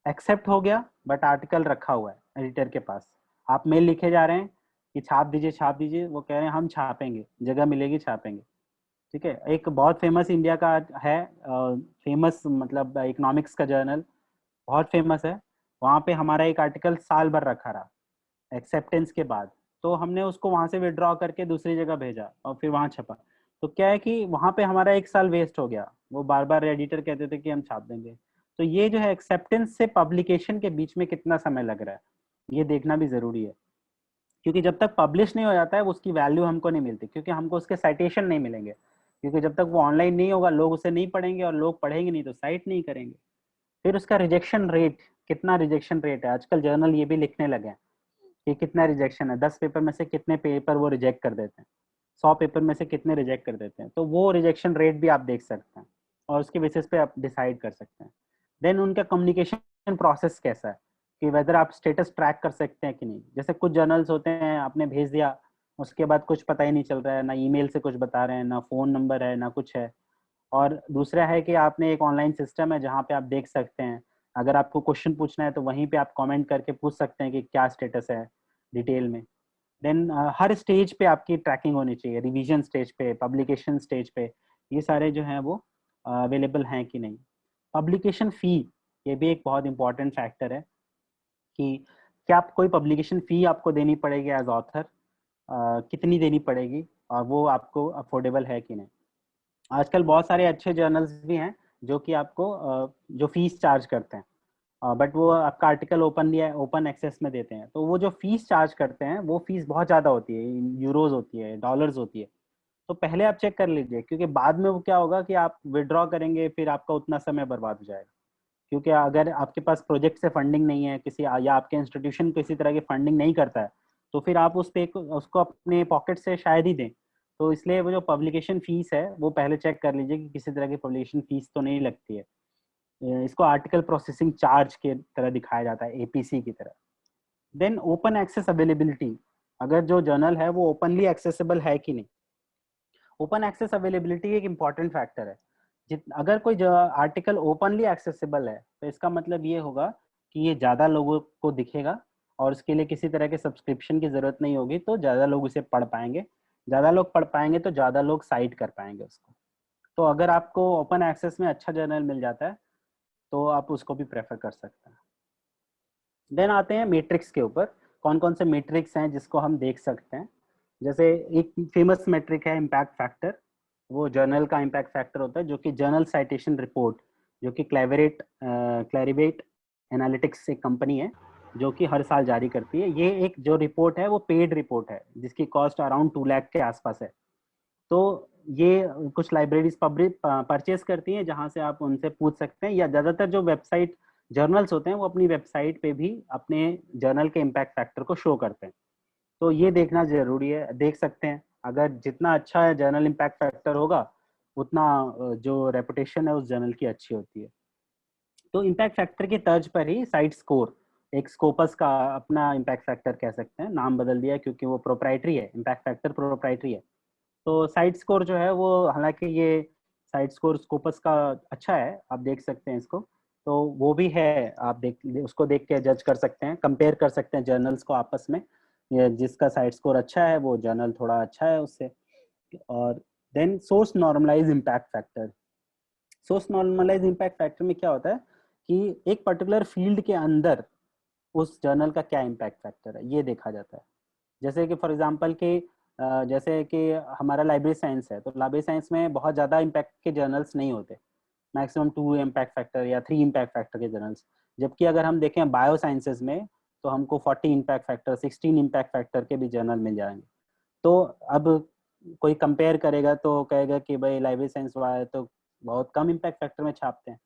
एक्सेप्ट हो गया बट आर्टिकल रखा हुआ है एडिटर के पास, आप मेल लिखे जा रहे हैं कि छाप दीजिए छाप दीजिए, वो कह रहे हैं हम छापेंगे, जगह मिलेगी छापेंगे। ठीक है, एक बहुत फेमस इंडिया का है, फेमस मतलब इकोनॉमिक्स का जर्नल, बहुत फेमस है। वहाँ पे हमारा एक आर्टिकल साल भर रखा रहा एक्सेप्टेंस के बाद, तो हमने उसको वहां से विड्रॉ करके दूसरी जगह भेजा और फिर वहां छपा। तो क्या है कि वहां पे हमारा एक साल वेस्ट हो गया, वो बार बार एडिटर कहते थे कि हम छाप देंगे। तो ये जो है एक्सेप्टेंस से पब्लिकेशन के बीच में कितना समय लग रहा है, ये देखना भी जरूरी है। क्योंकि जब तक पब्लिश नहीं हो जाता है उसकी वैल्यू हमको नहीं मिलती, क्योंकि हमको उसके साइटेशन नहीं मिलेंगे। क्योंकि जब तक वो ऑनलाइन नहीं होगा लोग उसे नहीं पढ़ेंगे, और लोग पढ़ेंगे नहीं तो साइट नहीं करेंगे। फिर उसका रिजेक्शन रेट, कितना रिजेक्शन रेट है, आजकल जर्नल ये भी लिखने लगे हैं कि कितना रिजेक्शन है, 10 पेपर में से कितने पेपर वो रिजेक्ट कर देते हैं, 100 पेपर में से कितने रिजेक्ट कर देते हैं। तो वो रिजेक्शन रेट भी आप देख सकते हैं और उसके बेसिस पे आप डिसाइड कर सकते हैं। देन उनका कम्युनिकेशन प्रोसेस कैसा है, कि वेदर आप स्टेटस ट्रैक कर सकते हैं कि नहीं। जैसे कुछ जर्नल्स होते हैं आपने भेज दिया, उसके बाद कुछ पता ही नहीं चल रहा है, ना ईमेल से कुछ बता रहे हैं, ना फोन नंबर है, ना कुछ है। और दूसरा है कि आपने एक ऑनलाइन सिस्टम है जहाँ पे आप देख सकते हैं, अगर आपको क्वेश्चन पूछना है तो वहीं पे आप कमेंट करके पूछ सकते हैं कि क्या स्टेटस है डिटेल में। देन हर स्टेज पे आपकी ट्रैकिंग होनी चाहिए, रिवीजन स्टेज पे, पब्लिकेशन स्टेज पे, ये सारे जो हैं वो अवेलेबल हैं कि नहीं। पब्लिकेशन फी, ये भी एक बहुत इंपॉर्टेंट फैक्टर है कि क्या आप कोई पब्लिकेशन फी आपको देनी पड़ेगी एज ऑथर, कितनी देनी पड़ेगी, और वो आपको अफोर्डेबल है कि नहीं। आजकल बहुत सारे अच्छे जर्नल्स भी हैं जो कि आपको जो फीस चार्ज करते हैं, बट वो आपका आर्टिकल ओपनली ओपन एक्सेस में देते हैं, तो वो जो फीस चार्ज करते हैं वो फीस बहुत ज़्यादा होती है, यूरोज होती है, डॉलर्स होती है। तो पहले आप चेक कर लीजिए, क्योंकि बाद में वो क्या होगा कि आप विड्रॉ करेंगे फिर आपका उतना समय बर्बाद हो जाएगा। क्योंकि अगर आपके पास प्रोजेक्ट से फंडिंग नहीं है किसी, या आपके इंस्टीट्यूशन किसी तरह की फंडिंग नहीं करता है, तो फिर आप उस पे उसको अपने पॉकेट से शायद ही दें। तो इसलिए वो जो पब्लिकेशन फीस है वो पहले चेक कर लीजिए कि किसी तरह की पब्लिकेशन फीस तो नहीं लगती है। इसको आर्टिकल प्रोसेसिंग चार्ज के तरह दिखाया जाता है, एपीसी की तरह। देन ओपन एक्सेस अवेलेबिलिटी, अगर जो जर्नल है वो ओपनली एक्सेसिबल है कि नहीं। ओपन एक्सेस अवेलेबिलिटी एक इम्पॉर्टेंट फैक्टर है। अगर कोई आर्टिकल ओपनली एक्सेसिबल है तो इसका मतलब ये होगा कि ये ज़्यादा लोगों को दिखेगा, और उसके लिए किसी तरह के सब्सक्रिप्शन की ज़रूरत नहीं होगी, तो ज़्यादा लोग उसे पढ़ पाएंगे। ज़्यादा लोग पढ़ पाएंगे तो ज़्यादा लोग साइट कर पाएंगे उसको। तो अगर आपको ओपन एक्सेस में अच्छा जर्नल मिल जाता है तो आप उसको भी प्रेफर कर सकते हैं। देन आते हैं मैट्रिक्स के ऊपर, कौन कौन से मैट्रिक्स हैं जिसको हम देख सकते हैं। जैसे एक फेमस मैट्रिक है इम्पैक्ट फैक्टर, वो जर्नल का इम्पैक्ट फैक्टर होता है, जो कि जर्नल साइटेशन रिपोर्ट, जो कि क्लैरिवेट एनालिटिक्स एक कंपनी है, जो कि हर साल जारी करती है। ये एक जो रिपोर्ट है वो पेड रिपोर्ट है, जिसकी कॉस्ट अराउंड 2 लाख के आसपास है। तो ये कुछ लाइब्रेरीज पब्लिक परचेस करती हैं, जहां से आप उनसे पूछ सकते हैं, या ज्यादातर जो वेबसाइट जर्नल्स होते हैं वो अपनी वेबसाइट पे भी अपने जर्नल के इम्पैक्ट फैक्टर को शो करते हैं। तो ये देखना जरूरी है, देख सकते हैं। अगर जितना अच्छा जर्नल इम्पैक्ट फैक्टर होगा, उतना जो रेपुटेशन है उस जर्नल की अच्छी होती है। तो इम्पैक्ट फैक्टर की तर्ज पर ही साइट स्कोर, एक स्कोपस का अपना इम्पैक्ट फैक्टर कह सकते हैं, नाम बदल दिया क्योंकि वो प्रोप्राइटरी है, इम्पैक्ट फैक्टर प्रोप्राइटरी है। तो साइट स्कोर जो है वो, हालांकि ये साइट स्कोर स्कोपस का अच्छा है, आप देख सकते हैं इसको। तो वो भी है, आप उसको देख के जज कर सकते हैं, कंपेयर कर सकते हैं जर्नल्स को आपस में। जिसका साइट स्कोर अच्छा है वो जर्नल थोड़ा अच्छा है उससे। और then source normalise impact factor. Source normalise impact factor में क्या होता है कि एक पर्टिकुलर फील्ड के अंदर उस जर्नल का क्या इम्पैक्ट फैक्टर है, ये देखा जाता है। जैसे कि फॉर एग्जांपल कि जैसे कि हमारा लाइब्रेरी साइंस है, तो लाइब्रेरी साइंस में बहुत ज़्यादा इम्पैक्ट के जर्नल्स नहीं होते, मैक्सिमम 2 इम्पैक्ट फैक्टर या 3 इम्पैक्ट फैक्टर के जर्नल्स। जबकि अगर हम देखें बायो साइंसेज में, तो हमको 40 इम्पैक्ट फैक्टर, 16 इम्पैक्ट फैक्टर के भी जर्नल मिल जाएंगे। तो अब कोई कंपेयर करेगा तो कहेगा कि भाई लाइब्रेरी साइंस वाले तो बहुत कम इम्पैक्ट फैक्टर में छापते हैं।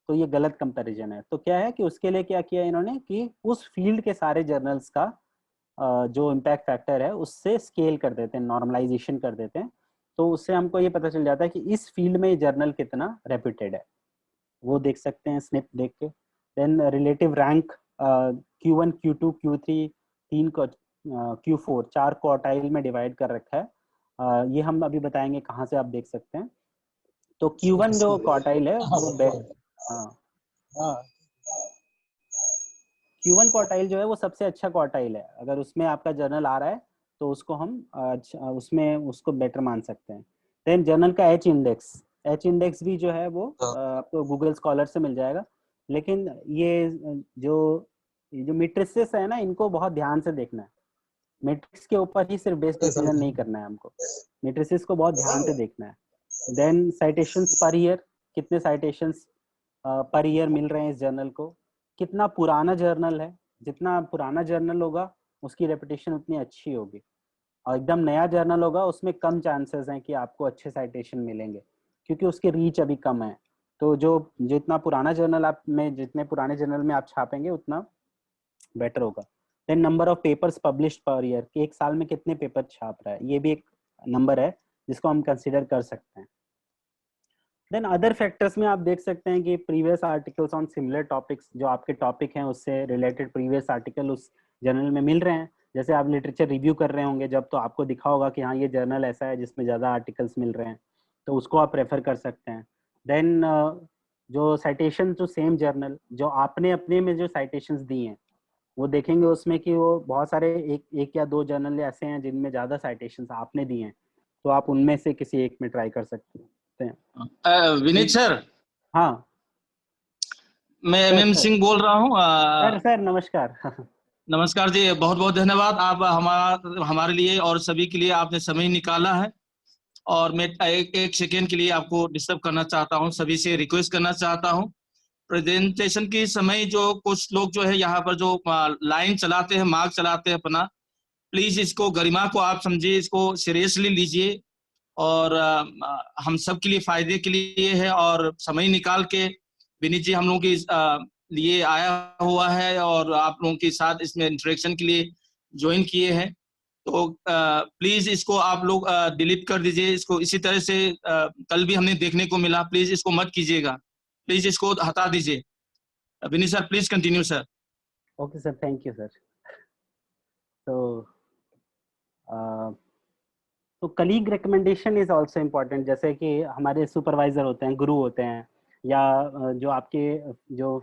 तो ये गलत कंपैरिजन है। तो क्या है कि उसके लिए क्या किया इन्होंने कि उस फील्ड के सारे जर्नल्स का जो इम्पैक्ट फैक्टर है उससे स्केल कर देते हैं, नॉर्मलाइजेशन कर देते हैं। तो उससे हमको ये पता चल जाता है कि इस फील्ड में जर्नल कितना रेप्यूटेड है, वो देख सकते हैं स्निप देख के। Then relative rank, Q1 Q2 Q3 तीन को, Q4 4 क्वार्टाइल में डिवाइड कर रखा है। ये हम अभी बताएंगे कहाँ से आप देख सकते हैं। तो Q1 जो क्वार्टाइल है वो हाँ, Q1 क्वार्टाइल जो है वो सबसे अच्छा क्वार्टाइल है। अगर उसमें आपका जर्नल आ रहा है तो उसको हम उसमें उसको बेटर मान सकते हैं। देन जर्नल का एच इंडेक्स भी जो है वो आपको गूगल स्कॉलर से मिल जाएगा। लेकिन ये जो मेट्रिसेस है ना, इनको बहुत ध्यान से देखना है। मैट्रिक्स के ऊपर ही सिर्फ बेस्ड डिसीजन नहीं करना है हमको, मैट्रिसेस को बहुत ध्यान से देखना है। देन साइटेशंस पर ईयर, कितने साइटेशंस पर ईयर मिल रहे हैं इस जर्नल को, कितना पुराना जर्नल है, जितना पुराना जर्नल होगा उसकी रेपुटेशन उतनी अच्छी होगी, और एकदम नया जर्नल होगा उसमें कम चांसेस हैं कि आपको अच्छे साइटेशन मिलेंगे, क्योंकि उसकी रीच अभी कम है। तो जो जितना पुराना जर्नल आप में, जितने पुराने जर्नल में आप छापेंगे उतना बेटर होगा। Then number of papers published per year, कि एक साल में कितने पेपर छाप रहा है, ये भी एक नंबर है जिसको हम कंसिडर कर सकते हैं। देन अदर फैक्टर्स में आप देख सकते हैं कि previous articles on similar topics, जो आपके टॉपिक हैं उससे रिलेटेड प्रीवियस आर्टिकल उस जर्नल में मिल रहे हैं। जैसे आप लिटरेचर रिव्यू कर रहे होंगे जब, तो आपको दिखा होगा कि हाँ ये जर्नल ऐसा है जिसमें ज़्यादा आर्टिकल्स मिल रहे हैं, तो उसको आप रेफर कर सकते हैं। देन जो साइटेशन, जो सेम जर्नल जो आपने अपने में जो साइटेशंस दी हैं, वो देखेंगे उसमें कि वो बहुत सारे एक या दो जर्नल ऐसे हैं जिनमें ज़्यादा साइटेशंस आपने दिए हैं, तो आप उनमें से किसी एक में ट्राई कर सकते हैं। विनीत सर, हाँ मैं सर, MM सिंह बोल रहा हूँ। सर सर नमस्कार। नमस्कार जी, बहुत बहुत धन्यवाद। आप हमारे लिए और सभी के लिए आपने समय निकाला है। और मैं एक सेकेंड के लिए आपको डिस्टर्ब करना चाहता हूँ, सभी से रिक्वेस्ट करना चाहता हूँ। प्रेजेंटेशन के समय जो कुछ लोग जो है यहाँ पर जो लाइन चलाते हैं, मार्क चलाते हैं अपना, प्लीज इसको, गरिमा को आप समझिए, इसको सीरियसली लीजिए। और हम सब के लिए फायदे के लिए है। और समय निकाल के विनीत जी हम लोगों के लिए आया हुआ है और आप लोगों के साथ इसमें इंटरेक्शन के लिए ज्वाइन किए हैं। तो प्लीज इसको आप लोग डिलीट कर दीजिए इसको। इसी तरह से कल भी हमने देखने को मिला, प्लीज इसको मत कीजिएगा, प्लीज इसको हटा दीजिए। Vineet sir please continue sir. Okay sir, thank you sir. तो colleague recommendation is also important. जैसे कि हमारे सुपरवाइजर होते हैं, गुरु होते हैं, या जो आपके जो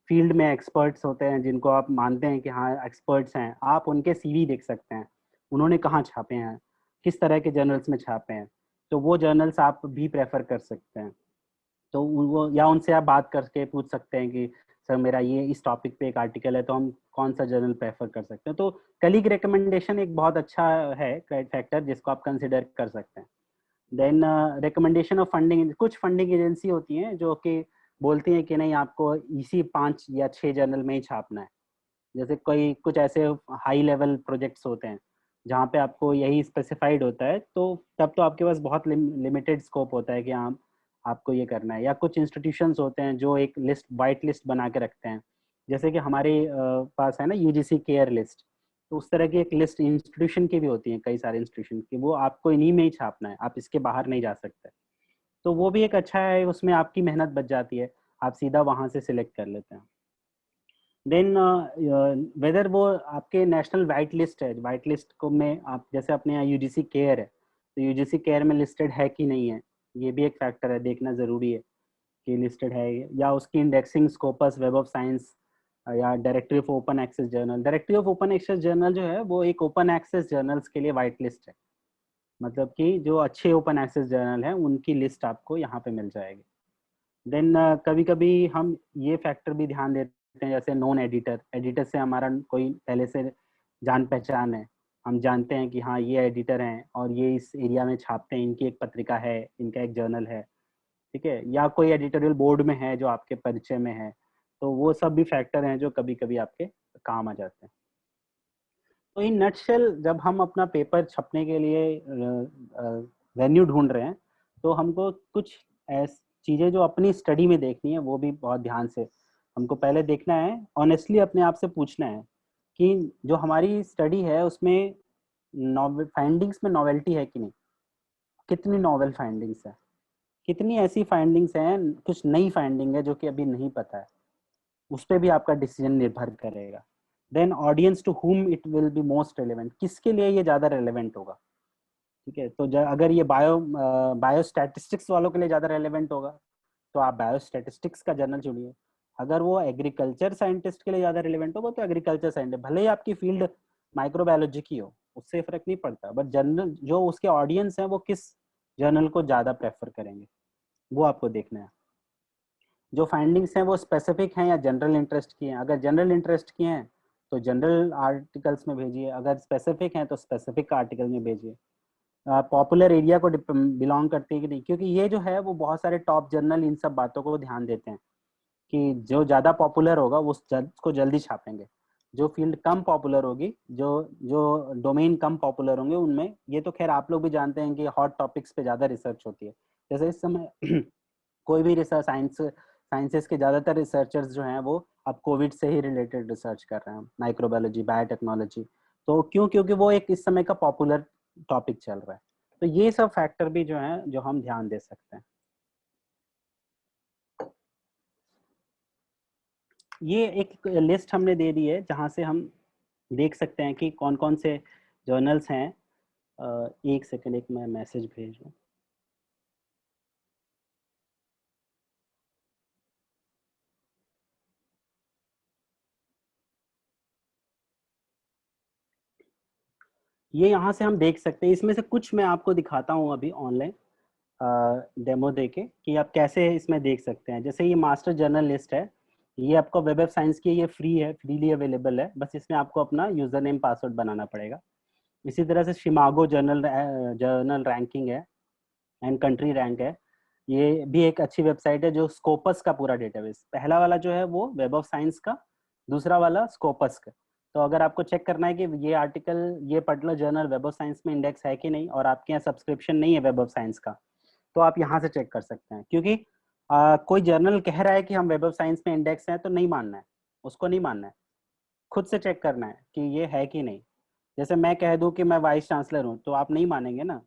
फील्ड में एक्सपर्ट्स होते हैं जिनको आप मानते हैं कि हाँ एक्सपर्ट्स हैं, आप उनके सीवी देख सकते हैं, उन्होंने कहाँ छापे हैं, किस तरह के जर्नल्स में छापे हैं। तो वो जर्नल्स आप भी प्रेफर कर सकते हैं। तो वो, या उनसे आप बात करके पूछ सकते हैं कि सर मेरा ये इस टॉपिक पे एक आर्टिकल है, तो हम कौन सा जर्नल प्रेफर कर सकते हैं। तो कलीग रिकमेंडेशन एक बहुत अच्छा है फैक्टर जिसको आप कंसिडर कर सकते हैं। देन रिकमेंडेशन ऑफ फंडिंग, कुछ फंडिंग एजेंसी होती हैं जो कि बोलती हैं कि नहीं आपको इसी 5 या 6 जर्नल में ही छापना है, जैसे कोई कुछ ऐसे हाई लेवल प्रोजेक्ट्स होते हैं जहाँ पे आपको यही स्पेसिफाइड होता है, तो तब तो आपके पास बहुत लिमिटेड स्कोप होता है कि हाँ आपको ये करना है। या कुछ इंस्टीट्यूशंस होते हैं जो एक लिस्ट, वाइट लिस्ट बना के रखते हैं, जैसे कि हमारे पास है ना यूजीसी केयर लिस्ट, तो उस तरह की एक लिस्ट इंस्टीट्यूशन की भी होती है, कई सारे इंस्टीट्यूशन की, वो आपको इन्हीं में ही छापना है, आप इसके बाहर नहीं जा सकते। तो वो भी एक अच्छा है, उसमें आपकी मेहनत बच जाती है, आप सीधा वहां से सिलेक्ट कर लेते हैं। देन वेदर वो आपके नेशनल वाइट लिस्ट है, वाइट लिस्ट को में आप जैसे अपने यहाँ यूजीसी केयर है, तो यूजीसी केयर में लिस्टेड है कि नहीं है, ये भी एक फैक्टर है, देखना जरूरी है कि लिस्टेड है। या उसकी indexing Scopus, Web of Science, या Directory of Open Access Journal. Directory of Open Access Journal जो है वो एक ओपन एक्सेस जर्नल्स के लिए वाइट लिस्ट है, मतलब कि जो अच्छे ओपन एक्सेस जर्नल हैं उनकी लिस्ट आपको यहाँ पे मिल जाएगी। देन कभी कभी हम ये फैक्टर भी ध्यान देते हैं, जैसे नॉन एडिटर, एडिटर से हमारा कोई पहले से जान पहचान है, हम जानते हैं कि हाँ ये एडिटर हैं और ये इस एरिया में छापते हैं, इनकी एक पत्रिका है, इनका एक जर्नल है, ठीक है, या कोई एडिटोरियल बोर्ड में है जो आपके परिचय में है, तो वो सब भी फैक्टर हैं जो कभी कभी आपके काम आ जाते हैं। तो इन नटशेल जब हम अपना पेपर छपने के लिए वेन्यू ढूंढ रहे हैं, तो हमको कुछ ऐसी चीजें जो अपनी स्टडी में देखनी है वो भी बहुत ध्यान से हमको पहले देखना है, ऑनेस्टली अपने आप से पूछना है कि जो हमारी स्टडी है उसमें फाइंडिंग्स में नॉवेल्टी है कि नहीं, कितनी नॉवेल फाइंडिंग्स है, कितनी ऐसी फाइंडिंग्स हैं, कुछ नई फाइंडिंग है जो कि अभी नहीं पता है, उस पर भी आपका डिसीजन निर्भर करेगा। Then audience to whom it will be most relevant, किसके लिए ये ज्यादा रेलेवेंट होगा, ठीक है। तो अगर ये बायो स्टैटिस्टिक्स वालों के लिए ज्यादा रेलेवेंट होगा तो आप बायो स्टैटिस्टिक्स का जर्नल चुनिए। अगर वो एग्रीकल्चर साइंटिस्ट के लिए ज्यादा रिलेवेंट होगा तो एग्रीकल्चर साइंटिस्ट, भले ही आपकी फील्ड माइक्रोबायोलॉजी की हो, उससे फर्क नहीं पड़ता, बट जर्नल जो उसके ऑडियंस है वो किस जर्नल को ज्यादा प्रेफर करेंगे वो आपको देखना है। जो फाइंडिंग्स हैं वो स्पेसिफिक हैं या जनरल इंटरेस्ट की हैं, अगर जनरल इंटरेस्ट की हैं तो जनरल आर्टिकल्स में भेजिए, अगर स्पेसिफिक हैं तो स्पेसिफिक आर्टिकल में भेजिए। पॉपुलर एरिया को बिलोंग करती है कि नहीं, क्योंकि ये जो है वो बहुत सारे टॉप जर्नल इन सब बातों को ध्यान देते हैं कि जो ज्यादा पॉपुलर होगा उसको जल्दी छापेंगे, जो फील्ड कम पॉपुलर होगी, जो जो डोमेन कम पॉपुलर होंगे उनमें, ये तो खैर आप लोग भी जानते हैं कि हॉट टॉपिक्स पे ज्यादा रिसर्च होती है। जैसे इस समय कोई भी रिसर्च साइंसेस के ज्यादातर रिसर्चर्स जो हैं वो अब कोविड से ही रिलेटेड रिसर्च कर रहे हैं, माइक्रोबायोलॉजी, बायोटेक्नोलॉजी, तो क्यों, क्योंकि वो एक इस समय का पॉपुलर टॉपिक चल रहा है। तो ये सब फैक्टर भी जो है जो हम ध्यान दे सकते हैं। ये एक लिस्ट हमने दे दी है जहां से हम देख सकते हैं कि कौन कौन से जर्नल्स हैं। एक सेकंड, एक मैं मैसेज भेज रहा हूँ। ये यहाँ से हम देख सकते हैं, इसमें से कुछ मैं आपको दिखाता हूँ अभी ऑनलाइन डेमो देके कि आप कैसे इसमें देख सकते हैं। जैसे ये मास्टर जर्नल लिस्ट है, ये आपको वेब ऑफ साइंस की, ये फ्री है, फ्रीली अवेलेबल है, बस इसमें आपको अपना यूजर नेम पासवर्ड बनाना पड़ेगा। इसी तरह से शिमागो जर्नल रैंकिंग है एंड कंट्री रैंक है, ये भी एक अच्छी वेबसाइट है जो स्कोपस का पूरा डेटाबेस, पहला वाला जो है वो वेब ऑफ साइंस का, दूसरा वाला स्कोपस का। तो अगर आपको चेक करना है कि ये आर्टिकल, ये particular journal web of science में इंडेक्स है कि नहीं, और आपके यहाँ सब्सक्रिप्शन नहीं है वेब ऑफ साइंस का, तो आप यहाँ से चेक कर सकते हैं। क्योंकि कोई जर्नल कह रहा है कि हम वेब ऑफ साइंस में इंडेक्स हैं तो नहीं मानना है, उसको नहीं मानना है, खुद से चेक करना है कि ये है कि नहीं। जैसे मैं कह दूं कि मैं वाइस चांसलर हूँ तो आप नहीं मानेंगे ना,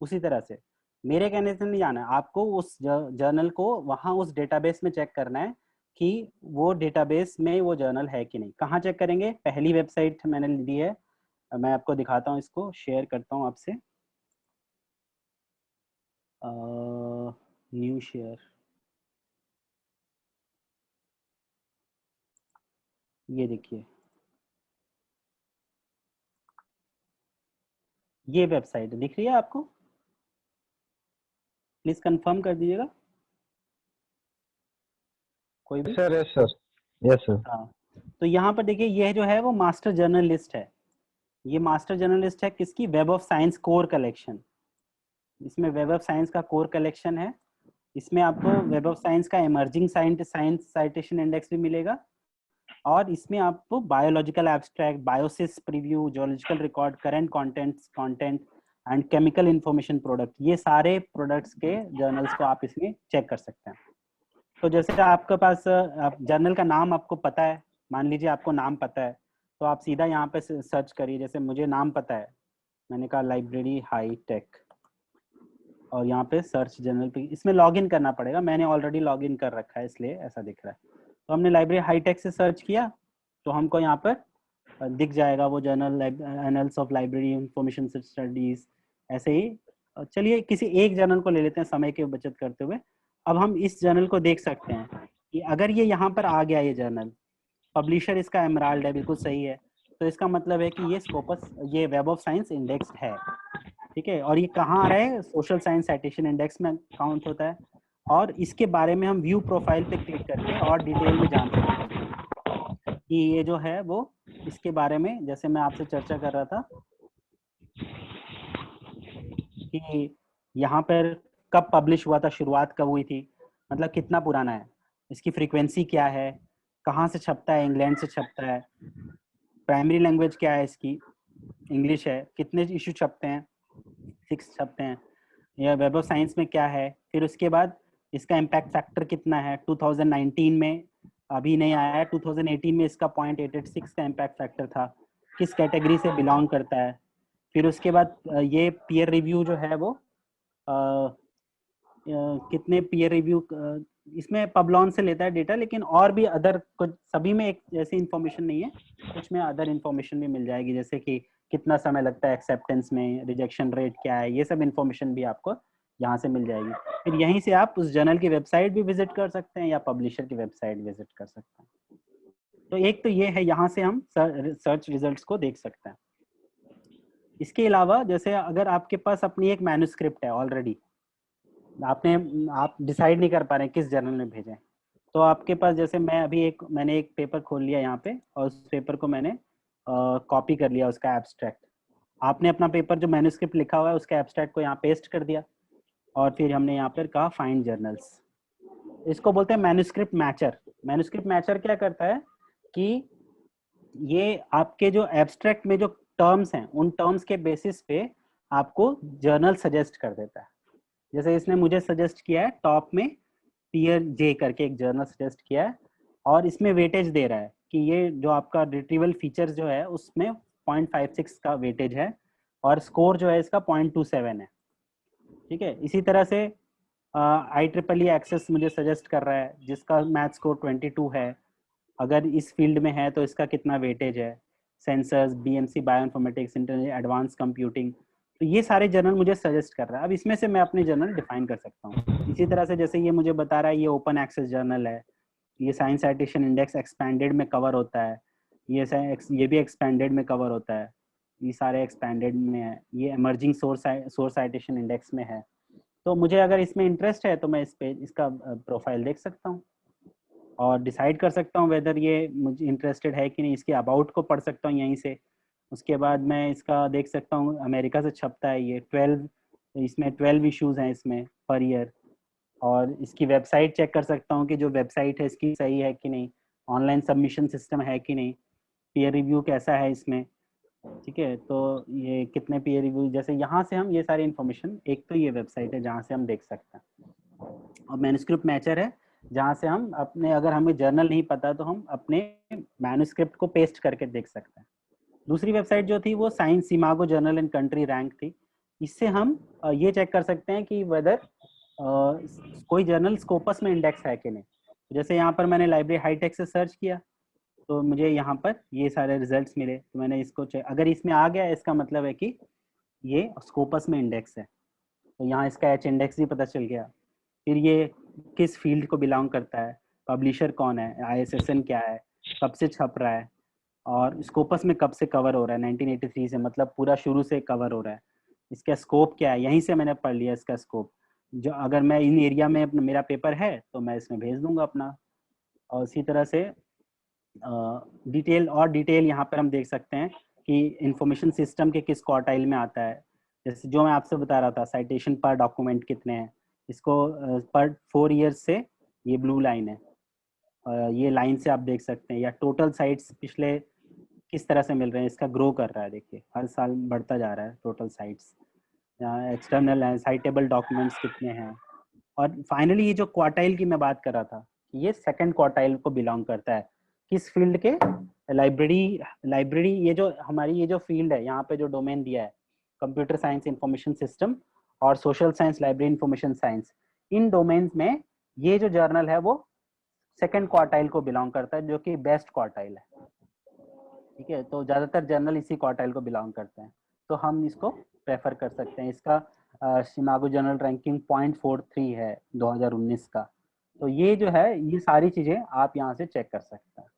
उसी तरह से मेरे कहने से नहीं जाना है, आपको उस जर्नल को वहां उस डेटाबेस में चेक करना है कि वो डेटाबेस में वो जर्नल है कि नहीं। कहाँ चेक करेंगे? पहली वेबसाइट मैंने दी है, मैं आपको दिखाता हूँ, इसको शेयर करता हूँ आपसे, न्यू शेयर, ये देखिए, ये वेबसाइट दिख रही है आपको? प्लीज कंफर्म कर दीजिएगा कोई भी। Sir, yes sir, yes sir. हाँ, तो यहाँ पर देखिए, ये जो है वो मास्टर जर्नल लिस्ट है, ये मास्टर जर्नल लिस्ट है किसकी? Web of science core collection. इसमें वेब ऑफ साइंस का कोर कलेक्शन है, इसमें आपको वेब ऑफ साइंस का इमर्जिंग साइंस साइटेशन इंडेक्स भी मिलेगा, और इसमें आपको biological abstract, Biosys preview, zoological record, current content and chemical information product, ये सारे प्रोडक्ट्स के जर्नल्स को आप इसमें चेक कर सकते हैं। तो जैसे आपके पास जर्नल का नाम आपको पता है, मान लीजिए आपको नाम पता है, तो आप सीधा यहाँ पे सर्च करिए। जैसे मुझे नाम पता है, मैंने कहा लाइब्रेरी हाई टेक, और यहाँ पे सर्च जर्नल पे, इसमें लॉगिन करना पड़ेगा, मैंने ऑलरेडी लॉगिन कर रखा है इसलिए ऐसा दिख रहा है। तो हमने लाइब्रेरी हाई टेक से सर्च किया तो हमको यहाँ पर दिख जाएगा वो journal, annuls of library information studies, ऐसे ही। चलिए किसी एक जर्नल को ले लेते हैं समय की बचत करते हुए। अब हम इस जर्नल को देख सकते हैं कि अगर ये यहाँ पर आ गया, ये जर्नल, पब्लिशर इसका एमराल्ड है, बिल्कुल सही है, तो इसका मतलब है कि ये स्कोपस, ये वेब ऑफ साइंस इंडेक्स है, ठीक है। और ये कहाँ आ रहा है, सोशल साइंस साइटेशन इंडेक्स में काउंट होता है। और इसके बारे में हम व्यू प्रोफाइल पे क्लिक करके और डिटेल में जान सकते हैं कि ये जो है वो इसके बारे में, जैसे मैं आपसे चर्चा कर रहा था कि यहाँ पर कब पब्लिश हुआ था, शुरुआत कब हुई थी, मतलब कितना पुराना है, इसकी फ्रीक्वेंसी क्या है, कहाँ से छपता है, इंग्लैंड से छपता है, प्राइमरी लैंग्वेज क्या है इसकी, इंग्लिश है, कितने इशू छपते हैं, 6 छपते हैं, या वेब ऑफ साइंस में क्या है। फिर उसके बाद इसका इम्पैक्ट फैक्टर कितना है, 2019 में अभी नहीं आया है, 2018 में इसका 0.886 का इम्पैक्ट फैक्टर था, किस कैटेगरी से बिलोंग करता है। फिर उसके बाद ये पीयर रिव्यू जो है वो कितने पीयर रिव्यू, इसमें पबलॉन से लेता है डेटा, लेकिन और भी अदर कुछ, सभी में एक जैसी इंफॉर्मेशन नहीं है, कुछ में अदर इंफॉर्मेशन भी मिल जाएगी, जैसे कि कितना समय लगता है एक्सेप्टेंस में, रिजेक्शन रेट क्या है, ये सब इंफॉर्मेशन भी आपको यहाँ से मिल जाएगी। फिर यहीं से आप उस जर्नल की वेबसाइट भी विजिट कर सकते हैं या पब्लिशर की वेबसाइट विजिट कर सकते हैं। तो एक तो ये है, यहाँ से हम सर्च रिजल्ट्स को देख सकते हैं। इसके अलावा जैसे अगर आपके पास अपनी एक मैन्युस्क्रिप्ट है ऑलरेडी, आप डिसाइड नहीं कर पा रहे हैं किस जर्नल में भेजें, तो आपके पास, जैसे मैंने एक पेपर खोल लिया यहाँ पे, और उस पेपर को मैंने कॉपी कर लिया, उसका एब्स्ट्रैक्ट। आपने अपना पेपर जो मैन्युस्क्रिप्ट लिखा हुआ है उसका एब्स्ट्रैक्ट को यहाँ पेस्ट कर दिया, और फिर हमने यहाँ पर कहा फाइंड जर्नल्स। इसको बोलते हैं मैन्युस्क्रिप्ट मैचर। मैन्युस्क्रिप्ट मैचर क्या करता है कि ये आपके जो एब्स्ट्रैक्ट में जो टर्म्स हैं, उन टर्म्स के बेसिस पे आपको जर्नल सजेस्ट कर देता है। जैसे इसने मुझे सजेस्ट किया है, टॉप में पीयर जे करके एक जर्नल सजेस्ट किया है, और इसमें वेटेज दे रहा है कि ये जो आपका रिट्रीवल फीचर्स जो है उसमें 0.56 का वेटेज है, और स्कोर जो है इसका 0.27 है, ठीक है। इसी तरह से IEEE एक्सेस मुझे सजेस्ट कर रहा है, जिसका मैथ स्कोर 22 है, अगर इस फील्ड में है तो इसका कितना वेटेज है, sensors, BMC bioinformatics, internet advance computing, तो ये सारे जर्नल मुझे सजेस्ट कर रहा है। अब इसमें से मैं अपने जर्नल डिफाइन कर सकता हूँ। इसी तरह से जैसे ये मुझे बता रहा है ये ओपन एक्सेस जर्नल है, ये साइंस साइटेशन इंडेक्स एक्सपैंडेड में कवर होता है, ये भी एक्सपैंडेड में कवर होता है, ये सारे एक्सपैंडेड में है, ये इमर्जिंग सोर्स साइटेशन इंडेक्स में है। तो मुझे अगर इसमें इंटरेस्ट है तो मैं इस पे इसका प्रोफाइल देख सकता हूँ और डिसाइड कर सकता हूँ वेदर ये मुझे इंटरेस्टेड है कि नहीं। इसके अबाउट को पढ़ सकता हूँ यहीं से। उसके बाद मैं इसका देख सकता हूँ, अमेरिका से छपता है ये, 12 इश्यूज हैं इसमें पर ईयर, और इसकी वेबसाइट चेक कर सकता हूँ कि जो वेबसाइट है इसकी सही है कि नहीं, ऑनलाइन सबमिशन सिस्टम है कि नहीं, पीयर रिव्यू कैसा है इसमें, ठीक है। तो ये कितने पीयर रिव्यू, जैसे यहाँ से हम ये सारी इन्फॉर्मेशन, एक तो ये वेबसाइट है जहाँ से हम देख सकते हैं, और मैन्युस्क्रिप्ट मैचर है जहाँ से हम अपने, अगर हमें जर्नल नहीं पता तो हम अपने मैन्युस्क्रिप्ट को पेस्ट करके देख सकते हैं। दूसरी वेबसाइट जो थी वो science imago journal and country rank थी। इससे हम ये चेक कर सकते हैं कि वेदर कोई जर्नल स्कोपस में इंडेक्स है कि नहीं। जैसे यहाँ पर मैंने लाइब्रेरी हाईटेक से सर्च किया तो मुझे यहाँ पर ये सारे रिजल्ट्स मिले, तो मैंने इसको चेक, अगर इसमें आ गया इसका मतलब है कि ये स्कोपस में इंडेक्स है, तो यहाँ इसका H इंडेक्स भी पता चल गया। फिर ये किस फील्ड को बिलोंग करता है, पब्लिशर कौन है, ISSN क्या है, कब से छप रहा है, और स्कोपस में कब से कवर हो रहा है, 1983 से, मतलब पूरा शुरू से कवर हो रहा है। इसका स्कोप क्या है, यहीं से मैंने पढ़ लिया इसका स्कोप। जो अगर मैं इन एरिया में मेरा पेपर है तो मैं इसमें भेज दूंगा अपना। और इसी तरह से डिटेल यहाँ पर हम देख सकते हैं कि इंफॉर्मेशन सिस्टम के किस क्वार्टाइल में आता है। जैसे जो मैं आपसे बता रहा था, साइटेशन पर डॉक्यूमेंट कितने हैं, इसको पर 4 ईयर्स से ये ब्लू लाइन है, ये लाइन से आप देख सकते हैं, या टोटल साइट्स पिछले किस तरह से मिल रहे हैं, इसका ग्रो कर रहा है, देखिए हर साल बढ़ता जा रहा है टोटल साइट्स। यहाँ एक्सटर्नल है, साइटेबल डॉक्यूमेंट्स कितने हैं। और फाइनली ये जो क्वार्टाइल की मैं बात कर रहा था, ये सेकंड क्वार्टाइल को बिलोंग करता है। किस फील्ड के? लाइब्रेरी ये जो हमारी ये जो फील्ड है, यहाँ पे जो डोमेन दिया है, कंप्यूटर साइंस इंफॉर्मेशन सिस्टम और social science library information science, इन डोमेन्स में ये जो जर्नल है वो सेकंड क्वार्टाइल को बिलोंग करता है, जो कि बेस्ट क्वार्टाइल है। ठीक है, तो ज्यादातर जर्नल इसी क्वार्टाइल को बिलोंग करते हैं, तो हम इसको प्रेफर कर सकते हैं। इसका शिमागो जर्नल रैंकिंग 0.43 है 2019 का। तो ये जो है, ये सारी चीजें आप यहाँ से चेक कर सकते हैं।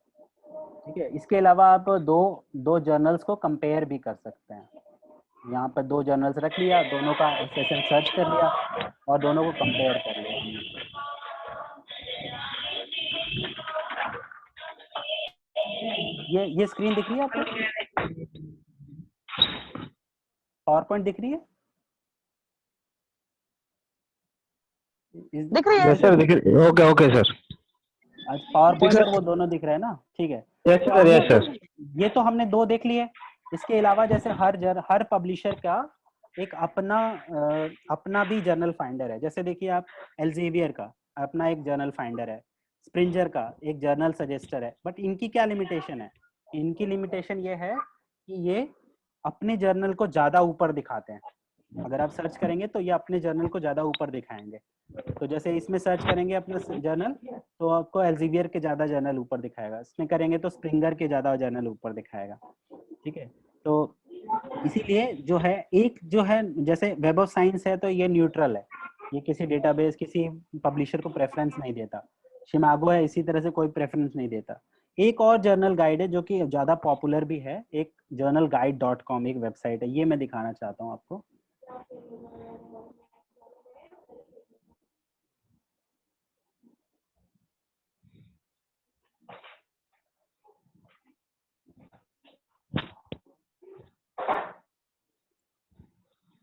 ठीक है, इसके अलावा आप दो जर्नल्स को कंपेयर भी कर सकते हैं। यहाँ पर दो जर्नल्स रख लिया, दोनों का सेशन सर्च कर लिया और दोनों को कंपेयर कर लिया हमने। ये स्क्रीन दिख रही है आपको? पावर पॉइंट दिख रही है? दिख रही है? Yes sir, okay okay sir. आज पावर पॉइंट और वो दोनों दिख रहे हैं ना? ठीक है, यस तो सर, यस सर। ये तो हमने दो देख लिए। इसके अलावा जैसे हर पब्लिशर का एक अपना भी जर्नल फाइंडर है। जैसे देखिए आप, एल्सेवियर का अपना एक जर्नल फाइंडर है, स्प्रिंजर का एक जर्नल सजेस्टर है। बट इनकी क्या लिमिटेशन है? इनकी लिमिटेशन ये है कि ये अपने जर्नल को ज्यादा ऊपर दिखाते हैं। अगर आप सर्च करेंगे तो ये अपने जर्नल को ज्यादा ऊपर दिखाएंगे। तो जैसे इसमें सर्च करेंगे अपना जर्नल, तो आपको एल्सेवियर के ज्यादा जर्नल ऊपर दिखाएगा। इसमें करेंगे तो स्प्रिंगर के ज्यादा जर्नल ऊपर दिखाएगा। ठीक है, तो इसीलिए जो है, एक जो है जैसे वेब ऑफ साइंस है, तो ये न्यूट्रल है, ये किसी डेटाबेस किसी पब्लिशर को प्रेफरेंस नहीं देता। शिमागो है, इसी तरह से कोई प्रेफरेंस नहीं देता। एक और जर्नल गाइड है जो कि ज्यादा पॉपुलर भी है, एक journalguide.com एक वेबसाइट है, ये मैं दिखाना चाहता हूँ आपको।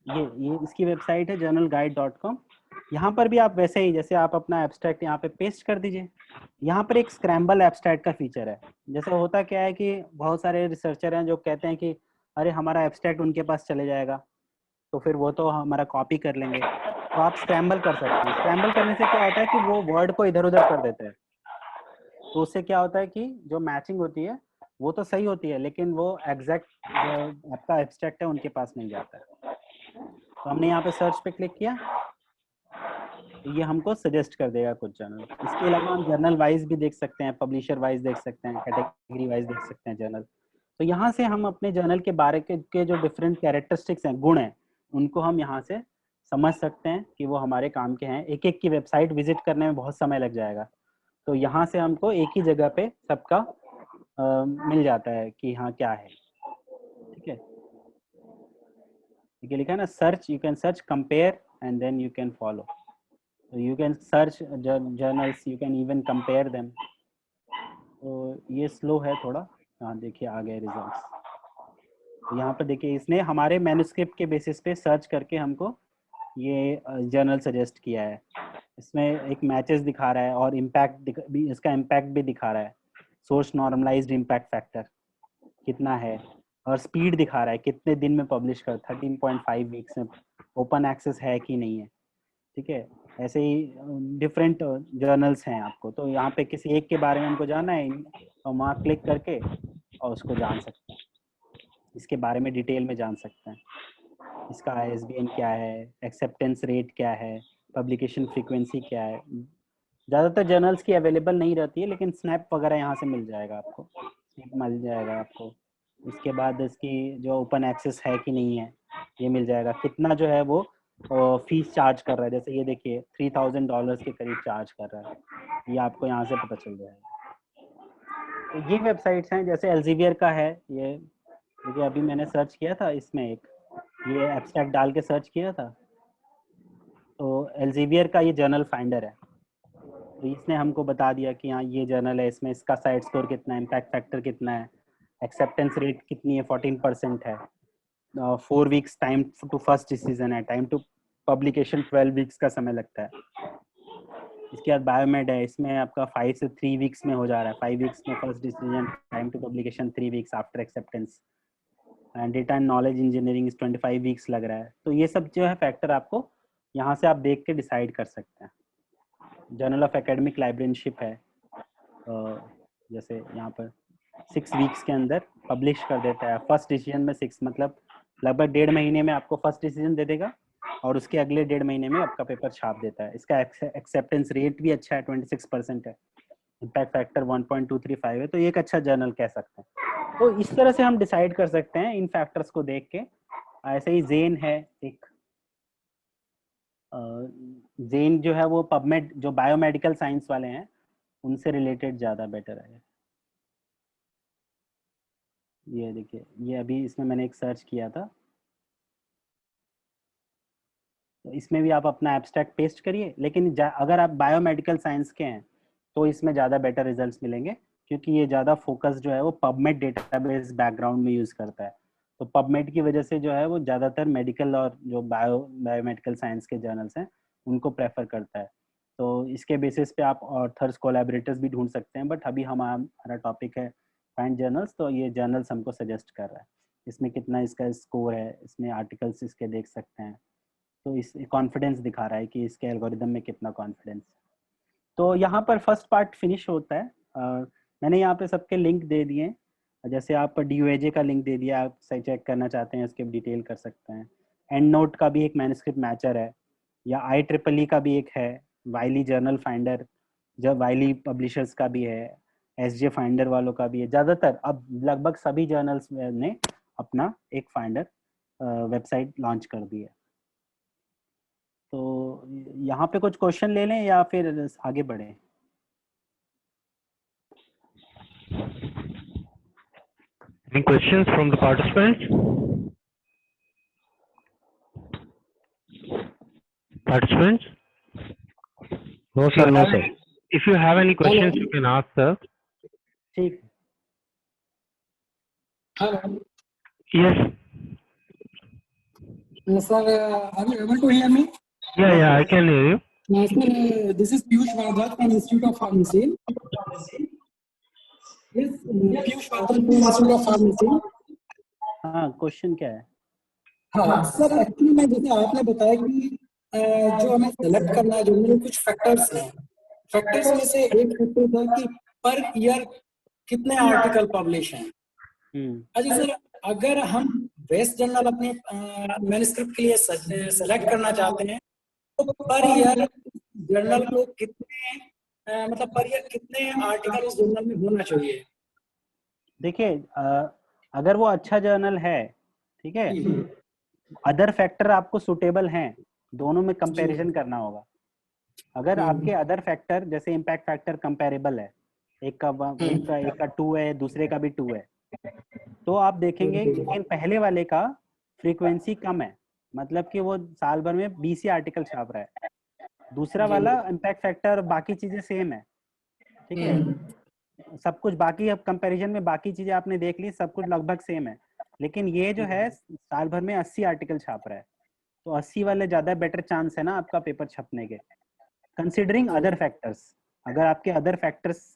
ये इसकी वेबसाइट है journalguide.com। यहाँ पर भी आप वैसे ही, जैसे आप अपना एब्स्ट्रैक्ट यहाँ पे पेस्ट कर दीजिए। यहाँ पर एक स्क्रैम्बल एब्स्ट्रैक्ट का फीचर है। जैसे होता क्या है कि बहुत सारे रिसर्चर हैं जो कहते हैं कि अरे हमारा एब्स्ट्रैक्ट उनके पास चले जाएगा, तो फिर वो तो हमारा कॉपी कर लेंगे। तो आप स्क्रैम्बल कर सकते हैं। स्क्रैम्बल करने से क्या होता है कि वो वर्ड को इधर उधर कर देते हैं। तो उससे क्या होता है कि जो मैचिंग होती है वो तो सही होती है, लेकिन वो एग्जैक्ट जो आपका एब्स्ट्रैक्ट है उनके पास मिल जाता है। तो हमने यहाँ पे सर्च पे क्लिक किया, तो ये हमको सजेस्ट कर देगा कुछ जर्नल। इसके अलावा हम जर्नल वाइज भी देख सकते हैं, पब्लिशर वाइज देख सकते हैं, कैटेगरी वाइज देख सकते हैं जर्नल। तो यहाँ से हम अपने जर्नल के बारे के जो डिफरेंट कैरेक्टरिस्टिक्स हैं, गुण हैं, उनको हम यहाँ से समझ सकते हैं कि वो हमारे काम के हैं। एक एक की वेबसाइट विजिट करने में बहुत समय लग जाएगा, तो यहाँ से हमको एक ही जगह पे सबका मिल जाता है कि हाँ क्या है। ठीक है, ये लिखा है ना, search, you can search, compare and then you can follow. You can search journals, you can even compare them. तो ये स्लो है थोड़ा। हाँ देखिए आ गए रिजल्ट्स। तो यहाँ पर देखिए इसने हमारे मैन्युस्क्रिप्ट के बेसिस पे सर्च करके हमको ये जर्नल सजेस्ट किया है। इसमें एक मैचेस दिखा रहा है और इम्पैक्ट भी, इसका इम्पैक्ट भी दिखा रहा है। सोर्स नॉर्मलाइज्ड इम्पैक्ट फैक्टर कितना है, और स्पीड दिखा रहा है कितने दिन में पब्लिश कर, 13.5 वीक्स में, ओपन एक्सेस है कि नहीं है। ठीक है, ऐसे ही डिफरेंट जर्नल्स हैं आपको। तो यहाँ पे किसी एक के बारे में हमको जानना है, तो वहाँ क्लिक करके और उसको जान सकते हैं, इसके बारे में डिटेल में जान सकते हैं। इसका ISBN क्या है, एक्सेप्टेंस रेट क्या है, पब्लिकेशन फ्रीक्वेंसी क्या है। ज़्यादातर जर्नल्स की अवेलेबल नहीं रहती है, लेकिन स्नैप वगैरह यहाँ से मिल जाएगा आपको, स्नैप मिल जाएगा आपको। इसके बाद इसकी जो ओपन एक्सेस है कि नहीं है ये मिल जाएगा। कितना जो है वो फीस चार्ज कर रहा है, जैसे ये देखिए $3000 के करीब चार्ज कर रहा है, ये आपको यहाँ से पता चल जाएगा। तो ये वेबसाइट्स हैं, जैसे एल्सेवियर का है ये, देखिए अभी मैंने सर्च किया था इसमें, एक ये एब्स्ट्रैक्ट डाल के सर्च किया था, तो एल्सेवियर का ये जर्नल फाइंडर है। तो इसने हमको बता दिया कि हाँ ये जर्नल है, इसमें इसका साइड स्कोर कितना है, इम्पैक्ट फैक्टर कितना है, एक्सेप्टेंस रेट कितनी है, 14% है, 4 weeks time to first decision है, टाइम टू पब्लिकेशन 12 वीक्स का समय लगता है। इसके बाद बायोमेड है, इसमें आपका 5 से 3 वीक्स में हो जा रहा है। 5 वीक्स में first decision, time to publication 3 weeks after acceptance, and data and knowledge engineering 25 weeks लग रहा है। तो ये सब जो है फैक्टर आपको यहाँ से आप देख के डिसाइड कर सकते हैं। जर्नल ऑफ एकेडमिक लाइब्रेरियनशिप है, जैसे यहाँ पर 6 वीक्स के अंदर पब्लिश कर देता है। फर्स्ट डिसीजन में 6 मतलब लगभग 1.5 महीने में आपको फर्स्ट डिसीजन दे देगा, और उसके अगले 1.5 महीने में आपका पेपर छाप देता है। इसका एक्सेप्टेंस रेट भी अच्छा है, 26% है। इम्पैक्ट फैक्टर 1.235 है, तो ये एक अच्छा जर्नल कह सकते हैं। तो इस तरह से हम डिसाइड कर सकते हैं इन फैक्टर्स को देख के। ऐसे ही जेन है एक, जेन जो है वो पबमेड जो बायोमेडिकल साइंस वाले हैं उनसे रिलेटेड ज़्यादा बेटर है। ये देखिए, ये अभी इसमें मैंने एक सर्च किया था, तो इसमें भी आप अपना एब्स्ट्रैक्ट पेस्ट करिए, लेकिन अगर आप बायोमेडिकल साइंस के हैं तो इसमें ज़्यादा बेटर रिजल्ट्स मिलेंगे, क्योंकि ये ज़्यादा फोकस जो है वो पबमेड डेटाबेस बैकग्राउंड में यूज़ करता है। तो पबमेड की वजह से जो है वो ज़्यादातर मेडिकल और जो बायोमेडिकल साइंस के जर्नल्स हैं उनको प्रेफर करता है। तो इसके बेसिस पे आप ऑथर्स कोलैबोरेटर्स भी ढूंढ सकते हैं, बट अभी हमारा टॉपिक है फाइंड जर्नल्स, तो ये जर्नल्स हमको सजेस्ट कर रहा है। इसमें कितना इसका स्कोर है, इसमें आर्टिकल्स इसके देख सकते हैं, तो इस कॉन्फिडेंस दिखा रहा है कि इसके एल्गोरिदम में कितना कॉन्फिडेंस। तो यहाँ पर फर्स्ट पार्ट फिनिश होता है। मैंने यहाँ पे सबके लिंक दे दिए हैं, जैसे आप DOAJ का लिंक दे दिया, आप सही चेक करना चाहते हैं इसके डिटेल कर सकते हैं। एंड नोट का भी एक मैन्युस्क्रिप्ट मैचर है, या IEEE का भी एक है, वाइली जर्नल फाइंडर, जब वाइली पब्लिशर्स का भी है, SJ फाइंडर वालों का भी है। ज़्यादातर अब लगभग सभी जर्नल्स ने अपना एक फाइंडर वेबसाइट लॉन्च कर दी है। तो यहाँ पे कुछ क्वेश्चन ले लें या फिर आगे बढ़े? Any questions from the participants? Participants? No sir, no sir. If you have any questions, you can ask sir. ठीक। Hello. Yes. Sir, are you able to hear me? Yeah, I can hear you. Sir, this is Piyush Bharadwaj from Institute of Pharmacy. Yes, Piyush Bharadwaj from Institute of Pharmacy. हाँ, question क्या है? हाँ sir, actually मैं जैसे आपने बताया कि जो हमें सेलेक्ट करना है, जो मेरे कुछ फैक्टर्स हैं, फैक्टर्स में से एक फैक्टर था कि पर ईयर कितने आर्टिकल पब्लिश हैं। अच्छा सर, अगर हम बेस्ट जर्नल अपने मैन्युस्क्रिप्ट के लिए सेलेक्ट करना चाहते हैं तो पर ईयर जर्नल को कितने मतलब पर ईयर कितने आर्टिकल उस जर्नल में होना चाहिए? देखिए, अगर वो अच्छा जर्नल है, ठीक है, अदर फैक्टर आपको सुटेबल हैं, दोनों में कंपैरिजन करना होगा। अगर आपके अदर फैक्टर जैसे इम्पैक्ट फैक्टर कंपैरेबल है, एक का 2 है, दूसरे का भी 2 है, तो आप देखेंगे कि पहले वाले का फ्रीक्वेंसी कम है, मतलब कि वो साल भर में 20 आर्टिकल छाप रहा है। दूसरा वाला इम्पैक्ट फैक्टर बाकी चीजें सेम है, ठीक है, सब कुछ बाकी, अब कंपैरिजन में बाकी चीजें आपने देख ली, सब कुछ लगभग सेम है, लेकिन ये जो है साल भर में 80 आर्टिकल छाप रहा है, तो 80 वाले ज्यादा बेटर चांस है ना आपका पेपर छपने के, कंसिडरिंग अदर फैक्टर्स। अगर आपके अदर फैक्टर्स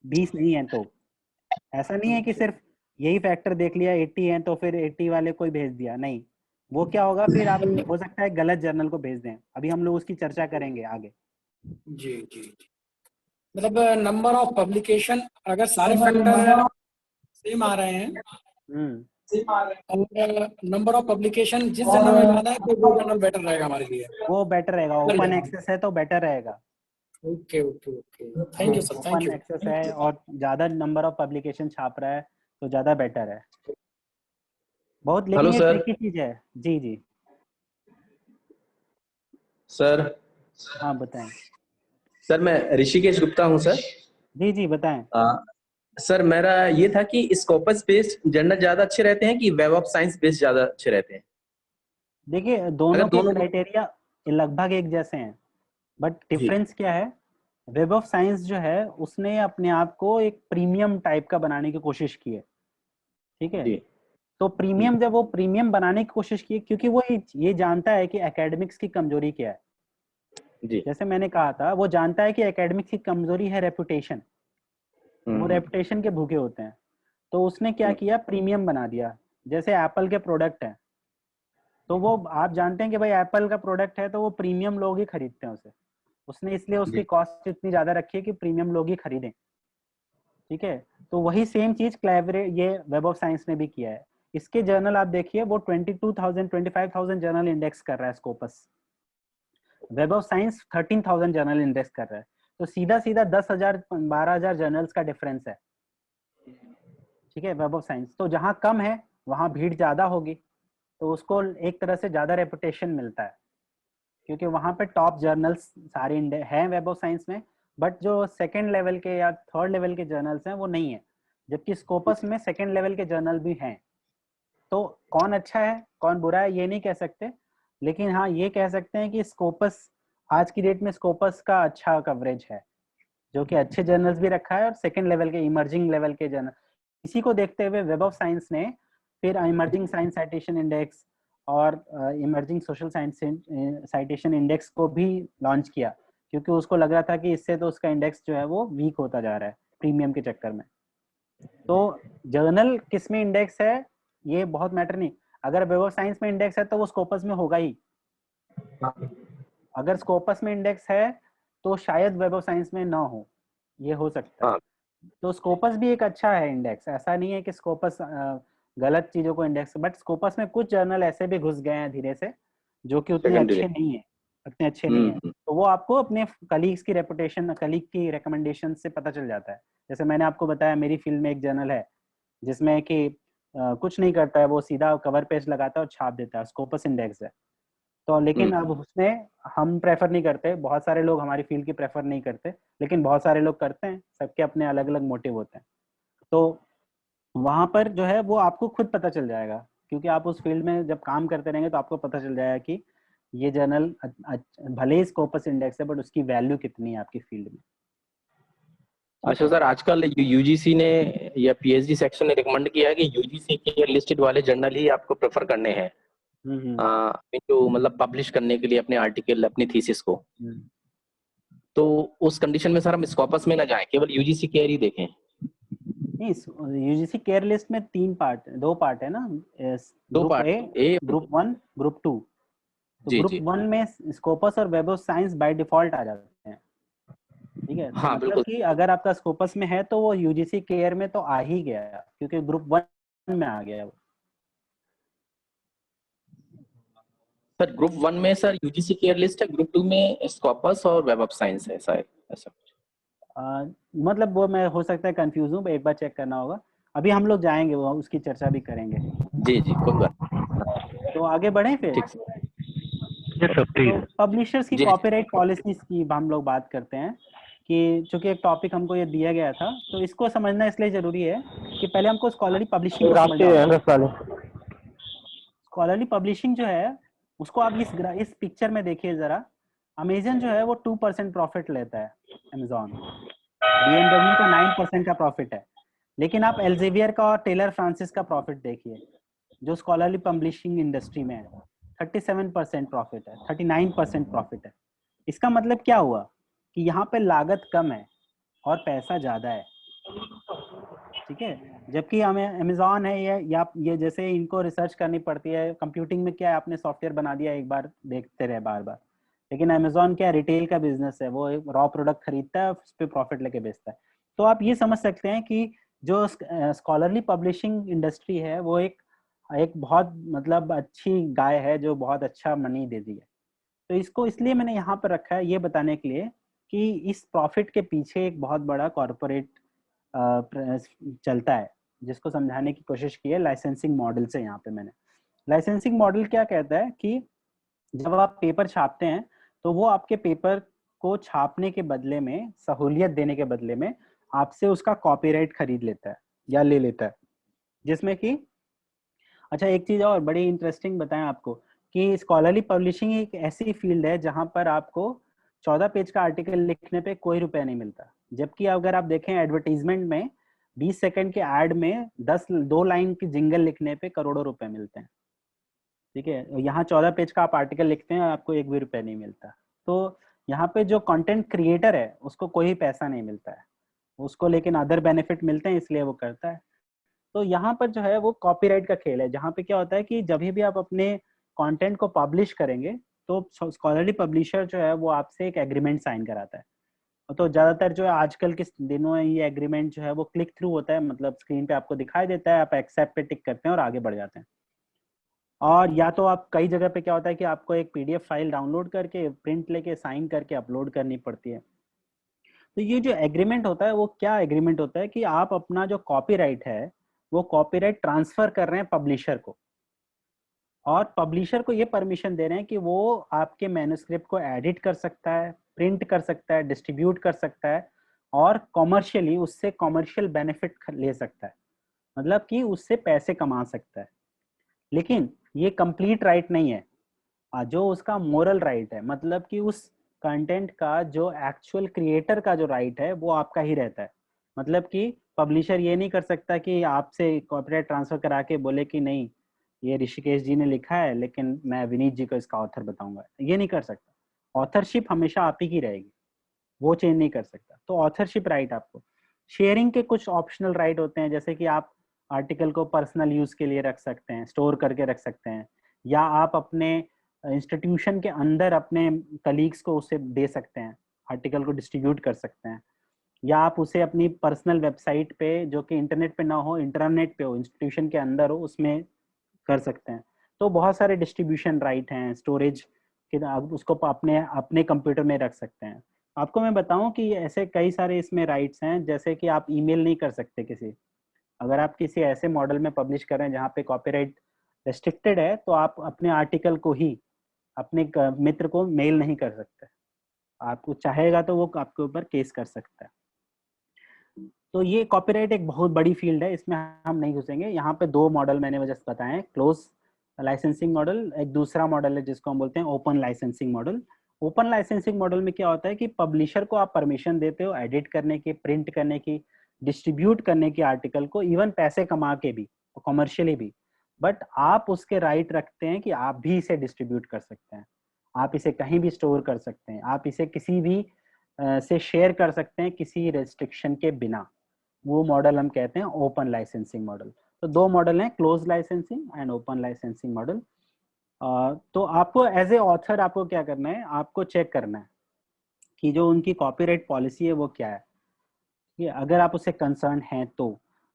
20 नहीं है, तो ऐसा नहीं है कि सिर्फ यही फैक्टर देख लिया 80 है तो फिर 80 वाले को ही भेज दिया, नहीं, वो क्या होगा फिर, आप हो सकता है गलत जर्नल को भेज दें। अभी हम लोग उसकी चर्चा करेंगे आगे। जी जी जी, मतलब नंबर ऑफ पब्लिकेशन अगर सारे फैक्टर सेम आ रहे हैं और नंबर ऑफ पब्लिकेशन जिस जर्नल में ज्यादा है तो वो जर्नल बेटर रहेगा हमारे लिए, वो बेटर रहेगा, ओपन एक्सेस है तो बेटर रहेगा। Okay okay okay, thank you sir, thank open you. Access है और ज्यादा नंबर ऑफ पब्लिकेशन छाप रहा है तो ज्यादा बेटर है बहुत, लेकिन ये ट्रिकी चीज है। जी जी सर। हाँ बताएं। सर मैं ऋषिकेश गुप्ता हूँ सर। जी जी बताएं। सर मेरा ये था कि स्कोपस बेस्ड जर्नल ज्यादा अच्छे रहते हैं कि वेब ऑफ साइंस बेस्ड ज्यादा अच्छे रहते हैं? देखिए, दोनों के क्राइटेरिया लगभग एक जैसे हैं, बट डिफरेंस क्या है, वेब ऑफ साइंस जो है उसने अपने आप को एक प्रीमियम टाइप का बनाने की कोशिश की है, ठीक है, तो प्रीमियम, जब वो प्रीमियम बनाने की कोशिश की, क्योंकि वो ये जानता है कि एकेडमिक्स की कमजोरी क्या है, जी। जैसे मैंने कहा था, वो जानता है कि एकेडमिक्स की कमजोरी है रेपुटेशन, वो रेपुटेशन के भूखे होते हैं, तो उसने क्या किया, प्रीमियम बना दिया। जैसे एप्पल के प्रोडक्ट हैं, तो वो आप जानते हैं कि भाई एप्पल का प्रोडक्ट है तो वो प्रीमियम लोग ही खरीदते हैं उसे, उसने इसलिए उसकी कॉस्ट इतनी ज्यादा रखी है कि प्रीमियम लोग ही खरीदें। ठीक है, तो वही सेम चीज क्लेवरे ये वेब ऑफ साइंस ने भी किया है। इसके जर्नल आप देखिए, वो 22,000 25,000 जर्नल इंडेक्स कर रहा है Scopus, Web of science 13,000 journal index कर रहा है। तो सीधा सीधा 10,000 12,000 जर्नल्स का डिफरेंस है। ठीक है, वेब ऑफ साइंस तो जहाँ कम है वहाँ भीड़ ज्यादा होगी, तो उसको एक तरह से ज्यादा रेपुटेशन मिलता है, क्योंकि वहाँ पे टॉप जर्नल्स सारे हैं वेब ऑफ साइंस में, बट जो सेकंड लेवल के या थर्ड लेवल के जर्नल्स हैं वो नहीं है, जबकि स्कोपस में सेकंड लेवल के जर्नल भी हैं। तो कौन अच्छा है कौन बुरा है ये नहीं कह सकते, लेकिन हाँ ये कह सकते हैं कि स्कोपस आज की डेट में स्कोपस का अच्छा कवरेज है, जो कि अच्छे जर्नल्स भी रखा है और सेकंड लेवल के इमर्जिंग लेवल के जर्नल। इसी को देखते हुए वेब ऑफ साइंस ने फिर इमर्जिंग साइंस साइटेशन इंडेक्स और emerging social science citation index को भी लॉन्च किया, क्योंकि उसको लग रहा था कि इससे तो उसका इंडेक्स जो है वो वीक होता जा रहा है प्रीमियम के चक्कर में। तो जर्नल किस में इंडेक्स है ये बहुत मैटर नहीं, अगर वेब ऑफ साइंस में इंडेक्स है तो वो स्कोपस में होगा ही, अगर स्कोपस में इंडेक्स है तो शायद वेब ऑफ साइंस में ना हो, ये हो सकता है। तो स्कोपस भी एक अच्छा है इंडेक्स, ऐसा नहीं है कि स्कोपस गलत चीजों को इंडेक्स, बट स्कोपस में कुछ जर्नल ऐसे भी घुस गए हैं धीरे से जो कि उतने अच्छे नहीं है, उतने अच्छे नहीं है। तो वो आपको अपने कलीग्स की रेपुटेशन, कलीग की रिकमेंडेशन से पता चल जाता है। जैसे मैंने आपको बताया मेरी फील्ड में एक जर्नल है जिसमें कि कुछ नहीं करता है, वो सीधा कवर पेज लगाता है और छाप देता है, स्कोपस इंडेक्स है। तो लेकिन अब उसमें हम प्रेफर नहीं करते, बहुत सारे लोग हमारी फील्ड की प्रेफर नहीं करते, लेकिन बहुत सारे लोग करते हैं, सबके अपने अलग अलग मोटिव होते हैं। तो वहां पर जो है वो आपको खुद पता चल जाएगा, क्योंकि आप उस फील्ड में जब काम करते रहेंगे तो आपको पता चल जाएगा कि ये जर्नल भले ही स्कोपस इंडेक्स है बट उसकी वैल्यू कितनी है आपकी फील्ड में। अच्छा सर, आजकल यूजीसी ने या पीएचडी सेक्शन ने रिकमेंड किया है कि यूजीसी के लिस्टेड वाले जर्नल ही आपको प्रेफर करने हैं मतलब पब्लिश करने के लिए अपने आर्टिकल, अपनी थीसिस को। तो उस कंडीशन में सर हम स्कोपस में ना जाएं, केवल यूजीसी केयर ही देखें? नहीं, यूजीसी केयर लिस्ट में दो पार्ट है ना, ग्रुप ए, ग्रुप 1, ग्रुप 2। तो ग्रुप 1 में स्कोपस और Web of Science by default आ जाते हैं। ठीक है, हाँ, मतलब कि अगर आपका स्कोपस में है तो वो यूजीसी केयर में तो आ ही गया, क्योंकि ग्रुप 1 में आ गया वो। सर ग्रुप 1 में सर यूजीसी केयर लिस्ट है, ग्रुप 2 में स्कोपस और वेब ऑफ साइंस है, ऐसा मतलब वो मैं हो सकता है कंफ्यूज हूँ, एक बार चेक करना होगा। अभी हम लोग जाएंगे वो, उसकी चर्चा भी करेंगे। जी कोई बात। तो आगे बढ़े फिर। तो पब्लिशर्स की कॉपीराइट पॉलिसीज की हम लोग बात करते हैं, कि चूंकि एक टॉपिक हमको ये दिया गया था तो इसको समझना इसलिए जरूरी है कि पहले हमको स्कॉलरली पब्लिशिंग को समझना। स्कॉलरली पब्लिशिंग जो है उसको आप इस पिक्चर में देखिए जरा। अमेजन जो है वो 2% प्रॉफिट लेता है, अमेजॉन। BMW का 9% का प्रॉफिट है, लेकिन आप एल्जेवियर का और टेलर फ्रांसिस का प्रॉफिट देखिए जो स्कॉलरली पब्लिशिंग इंडस्ट्री में है। 37% प्रॉफिट है, 39% प्रॉफिट है। इसका मतलब क्या हुआ कि यहाँ पे लागत कम है और पैसा ज्यादा है। ठीक है, जबकि हमें अमेजॉन है ये जैसे इनको रिसर्च करनी पड़ती है। कंप्यूटिंग में क्या है, आपने सॉफ्टवेयर बना दिया, एक बार देखते रहे बार बार। लेकिन अमेजॉन क्या रिटेल का बिजनेस है, वो रॉ प्रोडक्ट खरीदता है उस पर प्रॉफिट लेके बेचता है। तो आप ये समझ सकते हैं कि जो स्कॉलरली पब्लिशिंग इंडस्ट्री है वो एक बहुत मतलब अच्छी गाय है जो बहुत अच्छा मनी देती है। तो इसको इसलिए मैंने यहाँ पर रखा है ये बताने के लिए कि इस प्रॉफिट के पीछे एक बहुत बड़ा कॉर्पोरेट चलता है, जिसको समझाने की कोशिश की है लाइसेंसिंग मॉडल से। यहाँ पे मैंने लाइसेंसिंग मॉडल क्या कहता है कि जब आप पेपर छापते हैं तो वो आपके पेपर को छापने के बदले में, सहूलियत देने के बदले में आपसे उसका कॉपीराइट खरीद लेता है या ले लेता है। जिसमें कि अच्छा एक चीज और बड़ी इंटरेस्टिंग बताएं आपको कि स्कॉलरली पब्लिशिंग एक ऐसी फील्ड है जहां पर आपको 14 पेज का आर्टिकल लिखने पे कोई रुपया नहीं मिलता, जबकि अगर आप देखें एडवर्टीजमेंट में 20 सेकंड के एड में 2 लाइन की जिंगल लिखने पे करोड़ों रुपए मिलते हैं। ठीक है, यहाँ 14 पेज का आप आर्टिकल लिखते हैं आपको 1 भी रुपया नहीं मिलता। तो यहाँ पे जो कंटेंट क्रिएटर है उसको कोई पैसा नहीं मिलता है उसको, लेकिन अदर बेनिफिट मिलते हैं इसलिए वो करता है। तो यहाँ पर जो है वो कॉपीराइट का खेल है, जहाँ पे क्या होता है कि जब भी आप अपने कंटेंट को पब्लिश करेंगे तो स्कॉलरली पब्लिशर जो है वो आपसे एक एग्रीमेंट साइन कराता है। तो ज्यादातर जो है आजकल के दिनों में ये एग्रीमेंट जो है वो क्लिक थ्रू होता है, मतलब स्क्रीन पे आपको दिखाई देता है, आप एक्सेप्ट पे टिक करते हैं और आगे बढ़ जाते हैं। और या तो आप कई जगह पे क्या होता है कि आपको एक पीडीएफ फाइल डाउनलोड करके प्रिंट लेके साइन करके अपलोड करनी पड़ती है। तो ये जो एग्रीमेंट होता है वो क्या एग्रीमेंट होता है कि आप अपना जो कॉपीराइट है वो कॉपीराइट ट्रांसफर कर रहे हैं पब्लिशर को, और पब्लिशर को ये परमिशन दे रहे हैं कि वो आपके मैन्युस्क्रिप्ट को एडिट कर सकता है, प्रिंट कर सकता है, डिस्ट्रीब्यूट कर सकता है और कॉमर्शियली उससे कॉमर्शियल बेनिफिट ले सकता है, मतलब कि उससे पैसे कमा सकता है। लेकिन ये कंप्लीट राइट नहीं है। जो उसका मोरल राइट है, मतलब कि उस कंटेंट का जो एक्चुअल क्रिएटर का जो राइट है वो आपका ही रहता है। मतलब कि पब्लिशर ये नहीं कर सकता कि आपसे कॉपीराइट ट्रांसफर करा के बोले कि नहीं ये ऋषिकेश जी ने लिखा है लेकिन मैं विनीत जी को इसका ऑथर बताऊंगा, ये नहीं कर सकता। ऑथरशिप हमेशा आप ही की रहेगी, वो चेंज नहीं कर सकता। तो ऑथरशिप राइट आपको, शेयरिंग के कुछ ऑप्शनल राइट होते हैं, जैसे कि आप आर्टिकल को पर्सनल यूज के लिए रख सकते हैं, स्टोर करके रख सकते हैं, या आप अपने इंस्टीट्यूशन के अंदर अपने कलीग्स को उसे दे सकते हैं, आर्टिकल को डिस्ट्रीब्यूट कर सकते हैं, या आप उसे अपनी पर्सनल वेबसाइट पे जो कि इंटरनेट पे ना हो, इंटरनेट पे हो, इंस्टीट्यूशन के अंदर हो, उसमें कर सकते हैं। तो बहुत सारे डिस्ट्रीब्यूशन राइट हैं, स्टोरेज के आप उसको अपने अपने कंप्यूटर में रख सकते हैं। आपको मैं बताऊं कि ऐसे कई सारे इसमें राइट्स हैं, जैसे कि आप ईमेल नहीं कर सकते किसी, अगर आप किसी ऐसे मॉडल में पब्लिश कर रहे हैं जहाँ पे कॉपीराइट रेस्ट्रिक्टेड है तो आप अपने आर्टिकल को ही अपने मित्र को मेल नहीं कर सकते, आपको चाहेगा तो वो आपके ऊपर केस कर सकता है। तो ये कॉपीराइट एक बहुत बड़ी फील्ड है, इसमें हम नहीं घुसेंगे। यहाँ पे दो मॉडल मैंने वजह से बताए हैं, क्लोज लाइसेंसिंग मॉडल, एक दूसरा मॉडल है जिसको हम बोलते हैं open licensing model. Open licensing model में क्या होता है कि पब्लिशर को आप परमिशन देते हो एडिट करने की, प्रिंट करने की, डिस्ट्रीब्यूट करने की आर्टिकल को, इवन पैसे कमा के भी, कॉमर्शियली भी, बट आप उसके राइट रखते हैं कि आप भी इसे डिस्ट्रीब्यूट कर सकते हैं, आप इसे कहीं भी स्टोर कर सकते हैं, आप इसे किसी भी से शेयर कर सकते हैं किसी रेस्ट्रिक्शन के बिना। वो मॉडल हम कहते हैं ओपन लाइसेंसिंग मॉडल। तो दो मॉडल हैं, close licensing and open licensing model. तो आपको एज ए ऑथर आपको क्या करना है, आपको चेक करना है कि जो उनकी कॉपीराइट पॉलिसी है वो क्या है, कि अगर आप उससे कंसर्न हैं तो।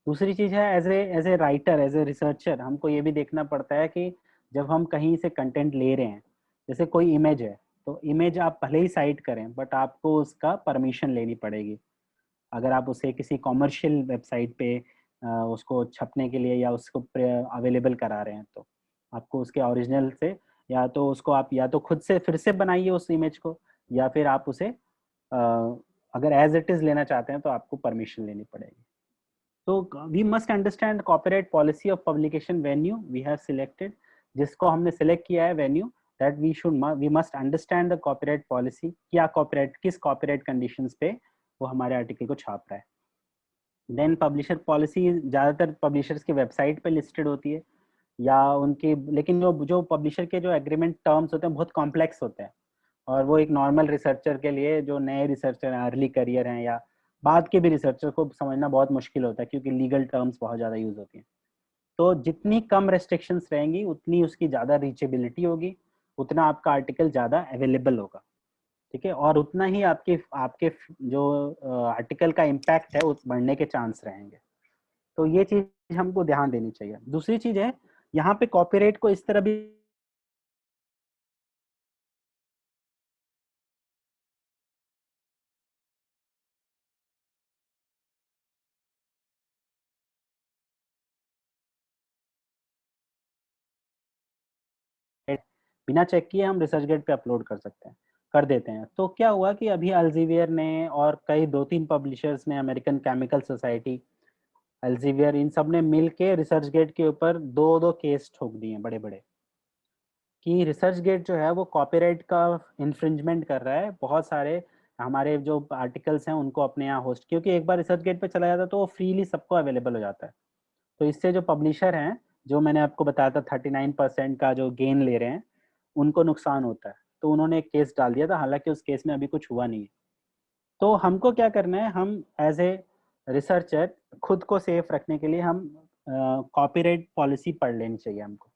दूसरी चीज है as a writer, as a researcher, हमको ये भी देखना पड़ता है कि जब हम कहीं से कंटेंट ले रहे हैं, जैसे कोई इमेज है तो इमेज आप भले ही साइट करें बट आपको उसका परमिशन लेनी पड़ेगी। अगर आप उसे किसी कॉमर्शियल वेबसाइट पे उसको छपने के लिए या उसको अवेलेबल करा रहे हैं तो आपको उसके ओरिजिनल से, या तो उसको आप या तो खुद से फिर से बनाइए उस इमेज को, या फिर आप उसे अगर एज इट इज लेना चाहते हैं तो आपको परमिशन लेनी पड़ेगी। तो we must understand copyright policy of publication venue we have selected, जिसको हमने सिलेक्ट किया है venue, that we must understand the copyright policy, क्या कॉपीराइट किस कॉपीराइट कंडीशंस पे वो हमारे आर्टिकल को छाप रहा है। देन पब्लिशर पॉलिसी ज़्यादातर पब्लिशर्स की वेबसाइट पे लिस्टेड होती है या उनकी, लेकिन जो पब्लिशर के जो एग्रीमेंट टर्म्स होते हैं बहुत कॉम्प्लेक्स होते हैं, और वो एक नॉर्मल रिसर्चर के लिए, जो नए रिसर्चर हैं, अर्ली करियर हैं या बाद के भी रिसर्चर को समझना बहुत मुश्किल होता है क्योंकि लीगल टर्म्स बहुत ज़्यादा यूज होती हैं। तो जितनी कम रेस्ट्रिक्शंस रहेंगी उतनी उसकी ज़्यादा रीचेबिलिटी होगी, उतना आपका आर्टिकल ज़्यादा अवेलेबल होगा, ठीक है, और उतना ही आपके आपके जो आर्टिकल का इम्पैक्ट है उस बढ़ने के चांस रहेंगे। तो ये चीज हमको ध्यान देनी चाहिए। दूसरी चीज है, यहाँ पे कॉपीराइट को इस तरह भी बिना चेक किए हम रिसर्चगेट पे अपलोड कर सकते हैं, कर देते हैं। तो क्या हुआ कि अभी अल्जीवियर ने और कई 2-3 पब्लिशर्स ने, अमेरिकन केमिकल सोसाइटी, अल्जीवियर, इन सब ने मिल के रिसर्चगेट के ऊपर 2-2 केस ठोक दिए बड़े बड़े, कि रिसर्चगेट जो है वो कॉपीराइट का इन्फ्रिंजमेंट कर रहा है। बहुत सारे हमारे जो आर्टिकल्स हैं उनको अपने यहाँ होस्ट, क्योंकि एक बार रिसर्चगेट पे चला जाता है तो वो फ्रीली सबको अवेलेबल हो जाता है। तो इससे जो पब्लिशर हैं, जो मैंने आपको बताया था 39% का जो गेन ले रहे हैं, उनको नुकसान होता है। तो उन्होंने एक केस डाल दिया था, हालांकि उस केस में अभी कुछ हुआ नहीं है। तो हमको क्या करना है, हम एज ए रिसर्चर खुद को सेफ रखने के लिए हम कॉपीराइट पॉलिसी पढ़ लेनी चाहिए हमको,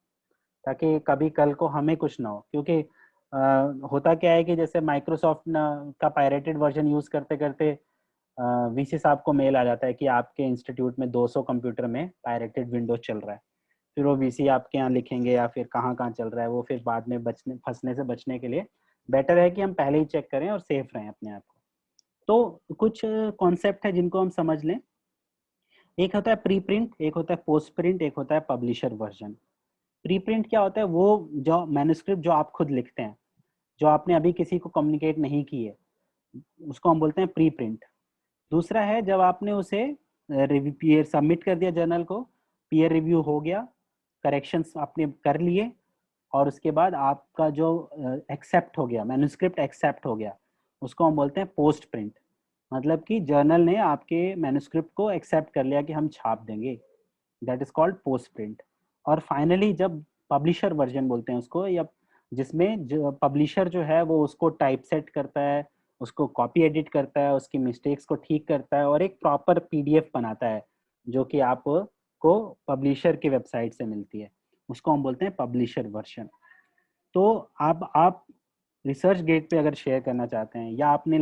ताकि कभी कल को हमें कुछ ना हो। क्योंकि होता क्या है कि जैसे माइक्रोसॉफ्ट का पायरेटेड वर्जन यूज करते करते वीसी साहब को मेल आ जाता है कि आपके इंस्टीट्यूट में 200 कंप्यूटर में पायरेटेड विंडोज चल रहा है। फिर वो वीसी आपके यहाँ लिखेंगे या फिर कहाँ कहाँ चल रहा है, वो फिर बाद में फंसने से बचने के लिए बेटर है कि हम पहले ही चेक करें और सेफ रहें अपने आप को। तो कुछ कॉन्सेप्ट है जिनको हम समझ लें। एक होता है प्री प्रिंट, एक होता है पोस्ट प्रिंट, एक होता है पब्लिशर वर्जन। प्री प्रिंट क्या होता है, वो जो मैन्युस्क्रिप्ट जो आप खुद लिखते हैं, जो आपने अभी किसी को कम्युनिकेट नहीं की है, उसको हम बोलते हैं प्री प्रिंट। दूसरा है जब आपने उसे रिव्यू सबमिट कर दिया जर्नल को, पीयर रिव्यू हो गया, करेक्शंस आपने कर लिए, और उसके बाद आपका जो एक्सेप्ट हो गया, मैन्युस्क्रिप्ट एक्सेप्ट हो गया, उसको हम बोलते हैं पोस्ट प्रिंट। मतलब कि जर्नल ने आपके मैन्युस्क्रिप्ट को एक्सेप्ट कर लिया कि हम छाप देंगे, that is called post print. और फाइनली जब पब्लिशर वर्जन बोलते हैं उसको, या जिसमें जो पब्लिशर जो है वो उसको टाइप सेट करता है, उसको कॉपी एडिट करता है, उसकी मिस्टेक्स को ठीक करता है और एक प्रॉपर पीडीएफ बनाता है जो कि आपको पब्लिशर की वेबसाइट से मिलती है, उसको हम बोलते हैं पब्लिशर वर्जन। तो आप रिसर्च गेट पे अगर शेयर करना चाहते हैं या आपने